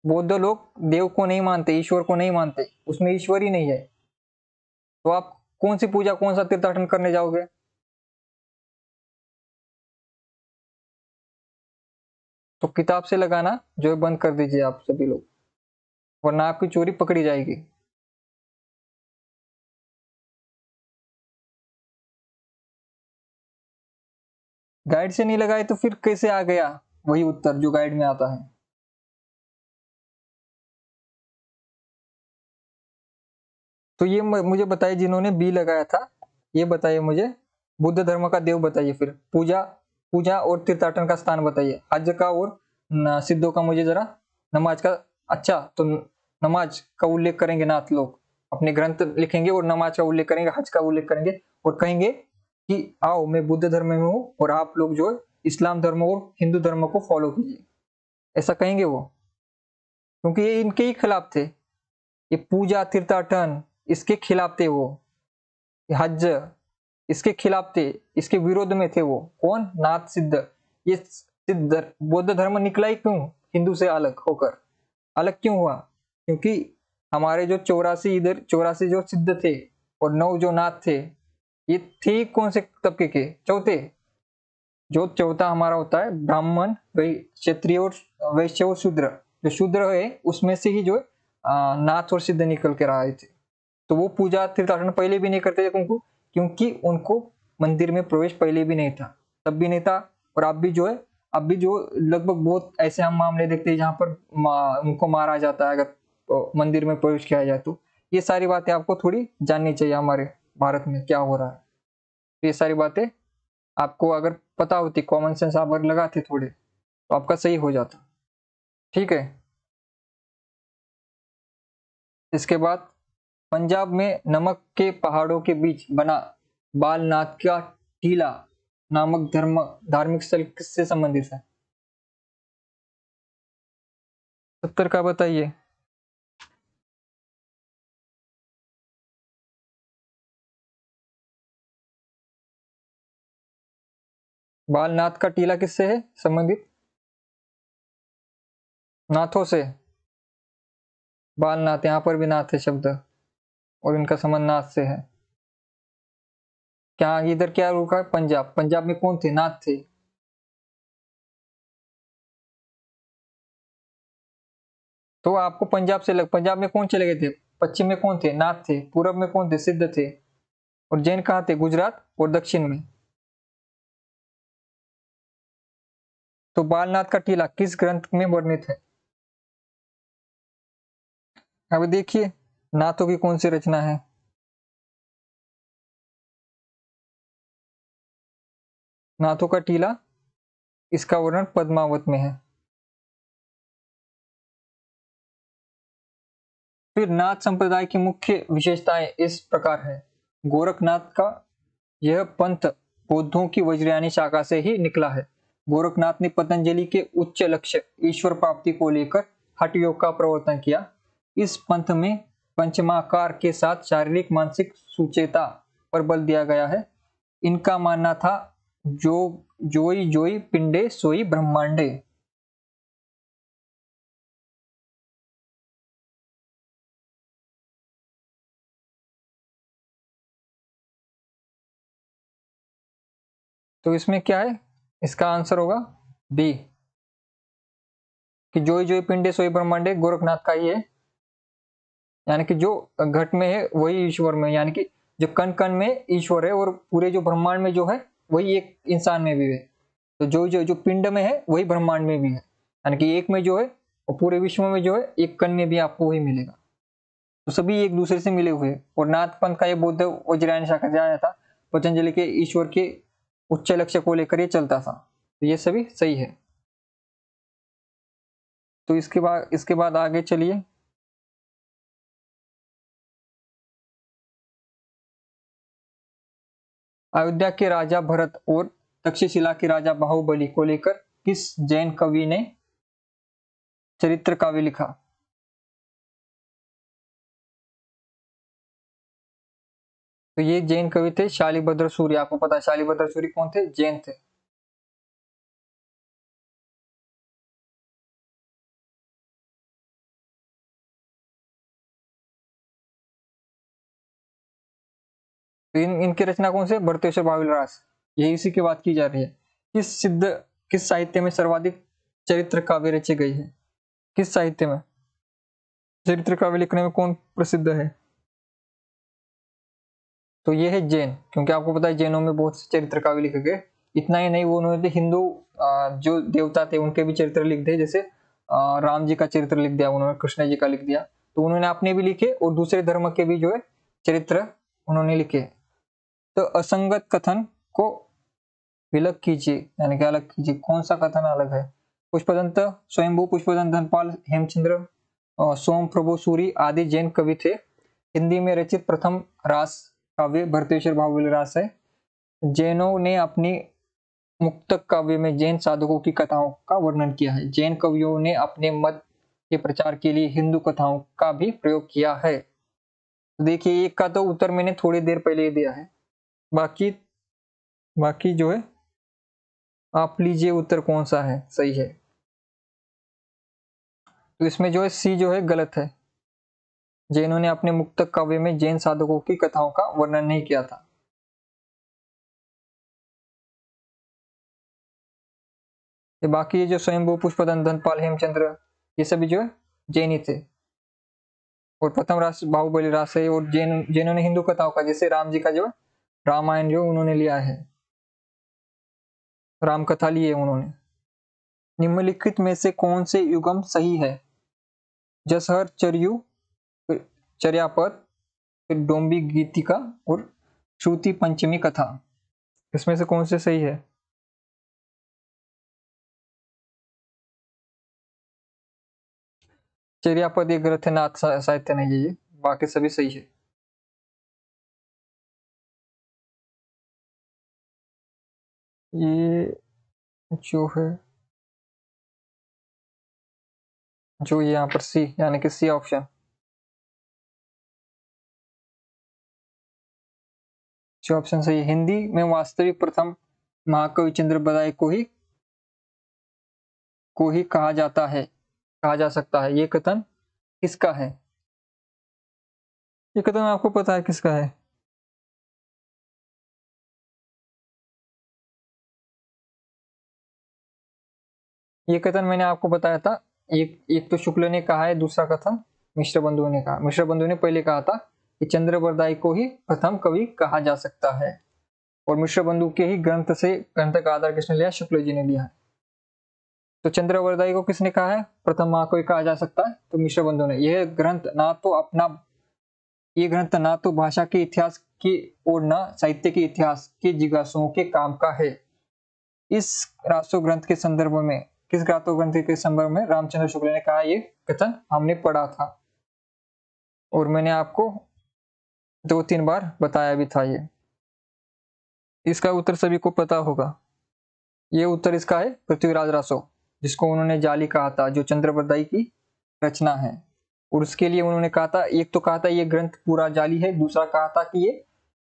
बौद्ध लोग देव को नहीं मानते, ईश्वर को नहीं मानते, उसमें ईश्वर ही नहीं है। तो आप कौन सी पूजा, कौन सा तीर्थाटन करने जाओगे? तो किताब से लगाना जो है बंद कर दीजिए आप सभी लोग, वरना आपकी चोरी पकड़ी जाएगी। गाइड से नहीं लगाए तो फिर कैसे आ गया वही उत्तर जो गाइड में आता है? तो ये मुझे बताइए, जिन्होंने बी लगाया था, ये बताइए मुझे, बुद्ध धर्म का देव बताइए, फिर पूजा पूजा और तीर्थाटन का स्थान बताइए, हज का और सिद्धों का मुझे जरा, नमाज का। अच्छा, तो नमाज का उल्लेख करेंगे नाथ लोग, अपने ग्रंथ लिखेंगे और नमाज का उल्लेख करेंगे, हज का उल्लेख करेंगे, और कहेंगे कि आओ मैं बुद्ध धर्म में हूँ और आप लोग जो है इस्लाम धर्म और हिंदू धर्म को फॉलो कीजिए, ऐसा कहेंगे वो। क्योंकि ये इनके ही खिलाफ थे, ये पूजा तीर्थाटन इसके खिलाफ थे वो, हज इसके खिलाफ थे, इसके विरोध में थे वो। कौन? नाथ सिद्ध। ये सिद्ध बौद्ध धर्म निकला ही क्यों हिंदू से अलग होकर? अलग क्यों हुआ? क्योंकि हमारे जो 84 इधर 84 जो सिद्ध थे और 9 जो नाथ थे, ये थे कौन से तबके के? चौथे। जो चौथा हमारा होता है ब्राह्मण, क्षत्रिय और वैश्य और शूद्र, जो शूद्र है उसमें से ही जो नाथ और सिद्ध निकल के आए थे। तो वो पूजा तीर्थाटन पहले भी नहीं करते थे, क्योंकि उनको मंदिर में प्रवेश पहले भी नहीं था, तब भी नहीं था। और अब भी जो है, अब भी जो लगभग बहुत ऐसे हम मामले देखते हैं जहां पर उनको मारा जाता है अगर मंदिर में प्रवेश किया जाए। तो ये सारी बातें आपको थोड़ी जाननी चाहिए हमारे भारत में क्या हो रहा है। तो ये सारी बातें आपको अगर पता होती, कॉमन सेंस आप अगर लगाते थोड़े तो आपका सही हो जाता। ठीक है। इसके बाद पंजाब में नमक के पहाड़ों के बीच बना बालनाथ का टीला नामक धार्मिक स्थल किससे संबंधित है? 70 का बताइए। बालनाथ का टीला किससे है संबंधित? नाथों से। बालनाथ, यहाँ पर भी नाथ है शब्द और इनका संबंध नाथ से है। क्या इधर क्या रुका है? पंजाब। पंजाब में कौन थे? नाथ थे। तो आपको पंजाब में कौन चले गए थे? पश्चिम में कौन थे? नाथ थे। पूरब में कौन थे? सिद्ध थे। और जैन कहाँ थे? गुजरात और दक्षिण में। तो बालनाथ का टीला किस ग्रंथ में वर्णित है? अब देखिए नाथों की कौन सी रचना है। नाथों का टीला, इसका वर्णन पद्मावत में है। फिर नाथ संप्रदाय की मुख्य विशेषताएं इस प्रकार है। गोरखनाथ का यह पंथ बौद्धों की वज्रयानी शाखा से ही निकला है। गोरखनाथ ने पतंजलि के उच्च लक्ष्य ईश्वर प्राप्ति को लेकर हठ योग का प्रवर्तन किया। इस पंथ में पंचमाकार के साथ शारीरिक मानसिक सुचेता पर बल दिया गया है। इनका मानना था जो जोई जोई पिंडे सोई ब्रह्मांडे। तो इसमें क्या है? इसका आंसर होगा बी, कि जोई जोई पिंडे सोई ब्रह्मांडे गोरखनाथ का ही है। यानी कि जो घट में है वही ईश्वर में, यानी कि जो कण कण में ईश्वर है और पूरे जो ब्रह्मांड में जो है वही एक इंसान में भी है। तो जो जो जो पिंड में है वही ब्रह्मांड में भी है, यानी कि एक में जो है और पूरे विश्व में जो है एक कण में भी आपको वही मिलेगा। तो सभी एक दूसरे से मिले हुए। और नाथ पंथ का ये बौद्ध वज्रायन शाखा जाया था, पतंजलि के ईश्वर के उच्च लक्ष्य को लेकर ये चलता था। तो ये सभी सही है। तो इसके बाद आगे चलिए। अयोध्या के राजा भरत और तक्षशिला के राजा बाहुबली को लेकर किस जैन कवि ने चरित्र काव्य लिखा? तो ये जैन कवि थे शालिभद्र सूर्य। आपको पता है शालिभद्र सूर्य कौन थे? जैन थे। तो इनकी रचना कौन से? भरतेश्वर भाविलरास। ये इसी की बात की जा रही है। किस साहित्य में सर्वाधिक चरित्र काव्य रचे गए हैं? किस साहित्य में चरित्र काव्य लिखने में कौन प्रसिद्ध है? तो ये है जैन, क्योंकि आपको पता है जैनों में बहुत से चरित्र काव्य लिखे गए। इतना ही नहीं, वो उन्होंने हिंदू जो देवता थे उनके भी चरित्र लिख दिए। जैसे राम जी का चरित्र लिख दिया उन्होंने, कृष्ण जी का लिख दिया। तो उन्होंने अपने भी लिखे और दूसरे धर्म के भी जो है चरित्र उन्होंने लिखे। तो असंगत कथन को विलग कीजिए, यानी कि अलग कीजिए। कौन सा कथन अलग है? पुष्पदंत स्वयंभू, पुष्पदंत धनपाल, हेमचंद्र, सोम प्रभु सूरी आदि जैन कवि थे। हिंदी में रचित प्रथम रास काव्य भरतेश्वर भाविलरास है। जैनों ने अपनी मुक्तक काव्य में जैन साधकों की कथाओं का वर्णन किया है। जैन कवियों ने अपने मत के प्रचार के लिए हिंदू कथाओं का भी प्रयोग किया है। देखिए एक का तो उत्तर मैंने थोड़ी देर पहले ही दिया है। बाकी बाकी जो है आप लीजिए उत्तर कौन सा है सही है। तो इसमें जो है सी जो है गलत है। जैनों ने अपने मुक्तक काव्य में जैन साधकों की कथाओं का वर्णन नहीं किया था। ये बाकी ये जो स्वयंभू, पुष्पदंत, धनपाल, हेमचंद्र, ये सभी जो है जैन ही थे। और प्रथम रास बाहुबली रास है। और जैनों ने हिंदू कथाओं का, जैसे राम जी का जो रामायण जो उन्होंने लिया है, राम कथा ली है उन्होंने। निम्नलिखित में से कौन से युगम सही है? जसहर चरयू, चर्यापद, डोंबी गीतिका और श्रुति पंचमी कथा। इसमें से कौन से सही है? चर्यापद ये गलत है, नाथ साहित्य नहीं है ये, बाकी सभी सही है। ये जो है, जो यहाँ पर सी यानी कि सी ऑप्शन, जो ऑप्शन सही है। हिंदी में वास्तविक प्रथम महाकवि चंद्र बदाई को ही कहा जाता है, कहा जा सकता है, ये कथन किसका है? ये कथन आपको पता है किसका है? ये कथन मैंने आपको बताया था, एक तो शुक्ल ने कहा है, दूसरा कथन मिश्र बंधु ने कहा। मिश्र बंधु ने पहले कहा था कि चंद्र बरदाई को ही प्रथम कवि कहा जा सकता है, और मिश्र बंधु के ही ग्रंथ का आधार किसने लिया? शुक्ल जी ने लिया है। तो चंद्र बरदाई को किसने कहा है प्रथम महाकवि कहा जा सकता है? तो मिश्र बंधु ने। ये ग्रंथ ना तो भाषा के इतिहास की और न साहित्य के इतिहास के जिज्ञासुओं के काम का है। इस रासो ग्रंथ के संदर्भ में, किस रासो ग्रंथ के संदर्भ में रामचंद्र शुक्ल ने कहा, ये कथन हमने पढ़ा था और मैंने आपको 2-3 बार बताया भी था। ये इसका उत्तर सभी को पता होगा। ये उत्तर इसका है पृथ्वीराज रासो, जिसको उन्होंने जाली कहा था, जो चंद्र बरदाई की रचना है। और उसके लिए उन्होंने कहा था, एक तो कहा था ये ग्रंथ पूरा जाली है, दूसरा कहा था कि ये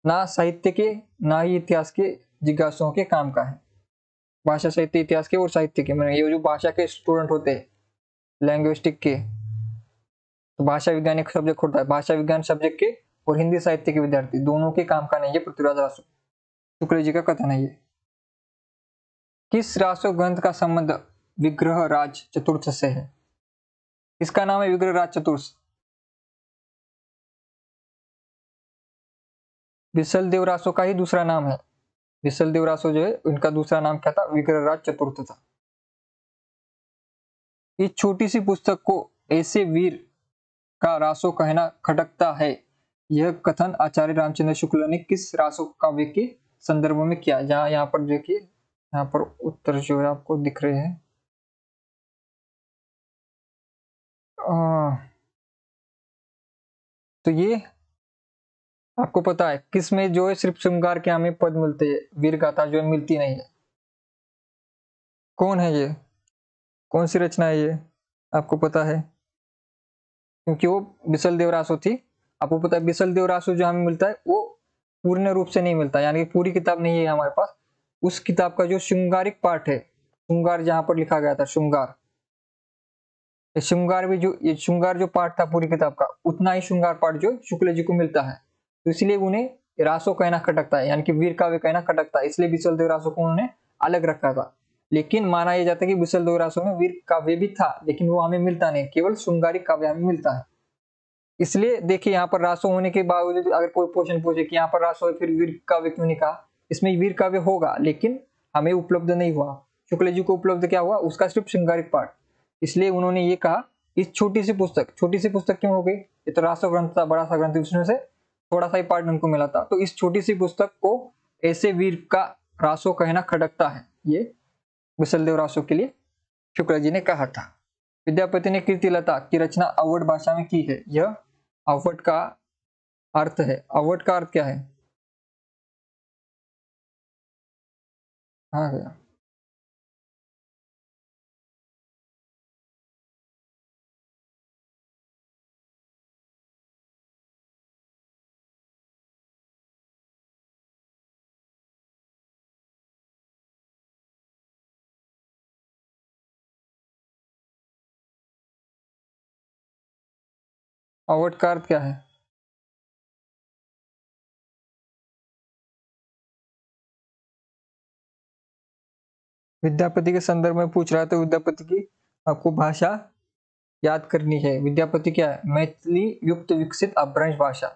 ना साहित्य के ना ही इतिहास के जिज्ञासुओं के काम का है। भाषा साहित्य इतिहास के और साहित्य के, मैंने ये जो भाषा के स्टूडेंट होते हैं लैंग्विस्टिक के, तो भाषा विज्ञान एक सब्जेक्ट होता है, भाषा विज्ञान सब्जेक्ट के और हिंदी साहित्य के विद्यार्थी दोनों के काम का नहीं है पृथ्वीराज रासो। शुक्ल जी का कथन है ये। किस रासो ग्रंथ का संबंध विग्रह राज चतुर्थ से है? इसका नाम है विग्रह राज चतुर्थ। विसल देव रासो का ही दूसरा नाम है। विसल देव रासो जो है, उनका दूसरा नाम क्या था? विग्रह राज चतुर्थ था। इस छोटी सी पुस्तक को ऐसे वीर का रासो कहना खटकता है, यह कथन आचार्य रामचंद्र शुक्ल ने किस रासो काव्य के संदर्भ में किया? जहां यहाँ पर देखिए, यहाँ पर उत्तर जो है आपको दिख रहे हैं। तो ये आपको पता है किस में जो है सिर्फ श्रृंगार के हमें पद मिलते हैं, वीर गाथा जो है मिलती नहीं है। कौन है ये? कौन सी रचना है ये? आपको पता है? क्योंकि वो बिसल देव रासो थी। आपको पता है बिसल देव रासो जो हमें मिलता है वो पूर्ण रूप से नहीं मिलता, यानी कि पूरी किताब नहीं है हमारे पास। उस किताब का जो श्रृंगारिक पार्ट है, श्रृंगार जहां पर लिखा गया था श्रृंगार, श्रृंगार भी जो ये श्रृंगार जो पार्ट था पूरी किताब का, उतना ही श्रृंगार पार्ट जो शुक्ल जी को मिलता है। तो इसलिए उन्हें रासो कहना खटकता है, यानी कि वीर काव्य कहना खटकता है, इसलिए बिसल देव रासो को उन्होंने अलग रखा था। लेकिन माना यह जाता है कि बिसल देव रासो में वीर काव्य भी था, लेकिन वो हमें मिलता नहीं, केवल श्रृंगारिक काव्य हमें मिलता है। इसलिए देखिए यहाँ पर रासो होने के बावजूद अगर कोई क्वेश्चन पूछे कि यहाँ पर रासो है फिर वीर काव्य क्यों नहीं कहा, इसमें वीर काव्य होगा लेकिन हमें उपलब्ध नहीं हुआ। शुक्ल जी को उपलब्ध क्या हुआ? उसका सिर्फ श्रृंगारिक पार्ट। इसलिए उन्होंने ये कहा इस छोटी सी पुस्तक क्यों हो गई? ये तो रासो ग्रंथ था, बड़ा सा ग्रंथ, उसमें से थोड़ा सा ही पार्ट उनको मिला था। तो इस छोटी सी पुस्तक को ऐसे वीर का रासो कहना खटकता है, ये बिसलदेव रासो के लिए शुक्ल जी ने कहा था। विद्यापति ने कीर्तिलता की रचना अवध भाषा में की है। यह अवध का अर्थ है। अवध का अर्थ क्या है? हाँ भैया, अवध का अर्थ क्या है? विद्यापति के संदर्भ में पूछ रहा है, तो विद्यापति की आपको भाषा याद करनी है। विद्यापति क्या है? मैथिली युक्त विकसित अपभ्रंश भाषा,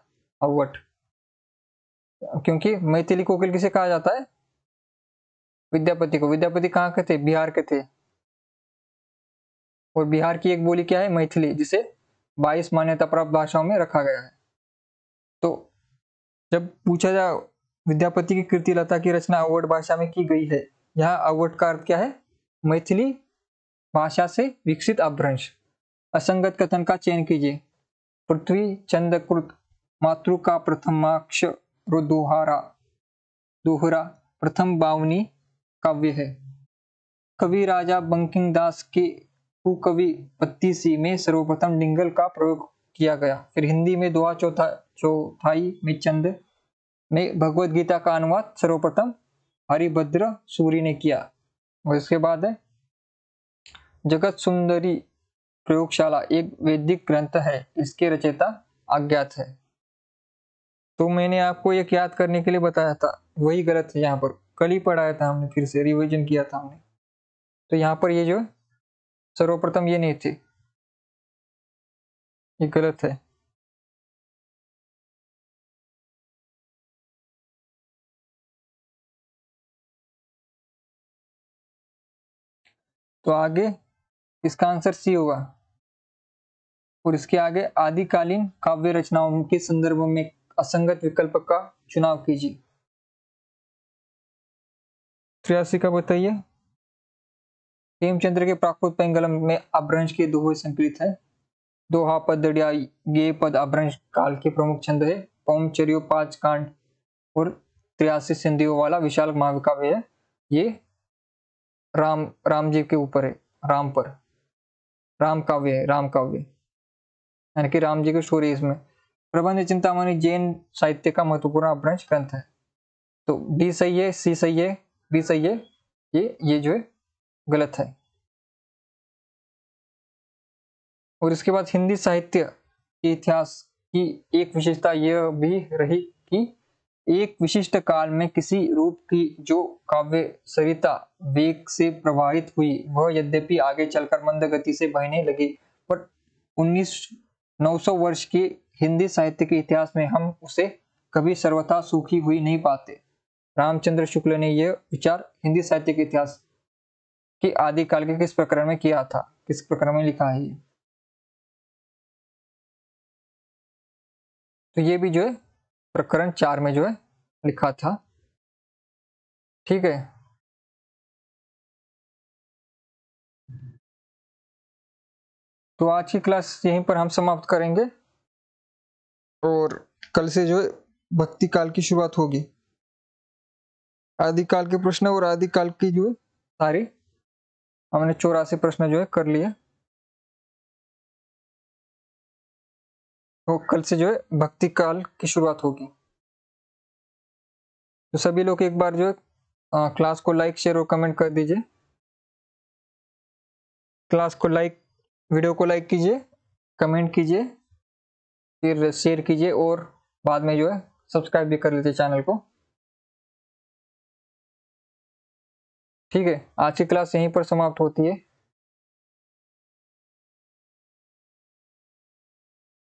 अवध। क्योंकि मैथिली कोकिल किसे कहा जाता है? विद्यापति को। विद्यापति कहाँ के थे? बिहार के थे। और बिहार की एक बोली क्या है? मैथिली, जिसे 22 मान्यता प्राप्त भाषाओं में रखा गया है। तो जब पूछा जाए विद्यापति की कीर्तिलता की रचना अवध भाषा में की गई है, यहाँ अवध का अर्थ क्या है? मैथिली भाषा से विकसित अपभ्रंश। असंगत कथन का चयन कीजिए। पृथ्वी चंद्रकृत मातृ का प्रथमाक्षर दोहरा प्रथम बावनी काव्य है। कवि राजा बंकिम दास के कुकवि पत्तीसी में सर्वप्रथम डिंगल का प्रयोग किया गया। फिर हिंदी में दोहा चौथाई में चंद में भगवत गीता का अनुवाद सर्वप्रथम हरिभद्र सूरी ने किया। और इसके बाद है जगत सुंदरी प्रयोगशाला एक वैदिक ग्रंथ है, इसके रचयिता अज्ञात है। तो मैंने आपको एक याद करने के लिए बताया था, वही गलत है। यहाँ पर कल ही पढ़ाया था हमने, फिर से रिवीजन किया था हमने। तो यहाँ पर ये जो सर्वप्रथम ये नहीं थे, ये गलत है। तो आगे इसका आंसर सी होगा। और इसके आगे आदिकालीन काव्य रचनाओं के संदर्भ में असंगत विकल्प का चुनाव कीजिए। 83 का बताइए। हेमचंद्र के प्राकृत पैंगलम में अपभ्रंश के दोहे संकलित है। दोहा पदड़िया ये पद अपभ्रंश काल के प्रमुख छंद है। पौमचर्यो 5 कांड और 83 संधियों वाला विशाल महाकाव्य है। ये राम जी के ऊपर है, राम काव्य है, राम काव्य यानी कि राम जी की स्टोरी इसमें। प्रबंध चिंतामणि जैन साहित्य का महत्वपूर्ण अपभ्रंश ग्रंथ है। तो डी सही है, सी सही है, बी सही है, ये जो है गलत है। और इसके बाद हिंदी साहित्य के इतिहास की एक विशेषता यह भी रही कि एक विशिष्ट काल में किसी रूप की जो काव्य सरिता वेग से प्रवाहित हुई, वह यद्यपि आगे चलकर मंद गति से बहने लगी, पर 900 वर्ष के हिंदी साहित्य के इतिहास में हम उसे कभी सर्वथा सूखी हुई नहीं पाते। रामचंद्र शुक्ल ने यह विचार हिंदी साहित्य के इतिहास के आदिकाल के किस प्रकरण में किया था, किस प्रकरण में लिखा है। तो ये भी जो है प्रकरण 4 में जो है लिखा था। ठीक है, तो आज की क्लास यहीं पर हम समाप्त करेंगे और कल से जो है भक्ति काल की शुरुआत होगी। आदिकाल के प्रश्न और आदिकाल की जो है सारी हमने 84 प्रश्न जो है कर लिए। तो कल से जो है भक्ति काल की शुरुआत होगी। तो सभी लोग एक बार जो है क्लास को लाइक शेयर और कमेंट कर दीजिए। क्लास को लाइक, वीडियो को लाइक कीजिए, कमेंट कीजिए, फिर शेयर कीजिए और बाद में जो है सब्सक्राइब भी कर लीजिए चैनल को। ठीक है, आज की क्लास यहीं पर समाप्त होती है।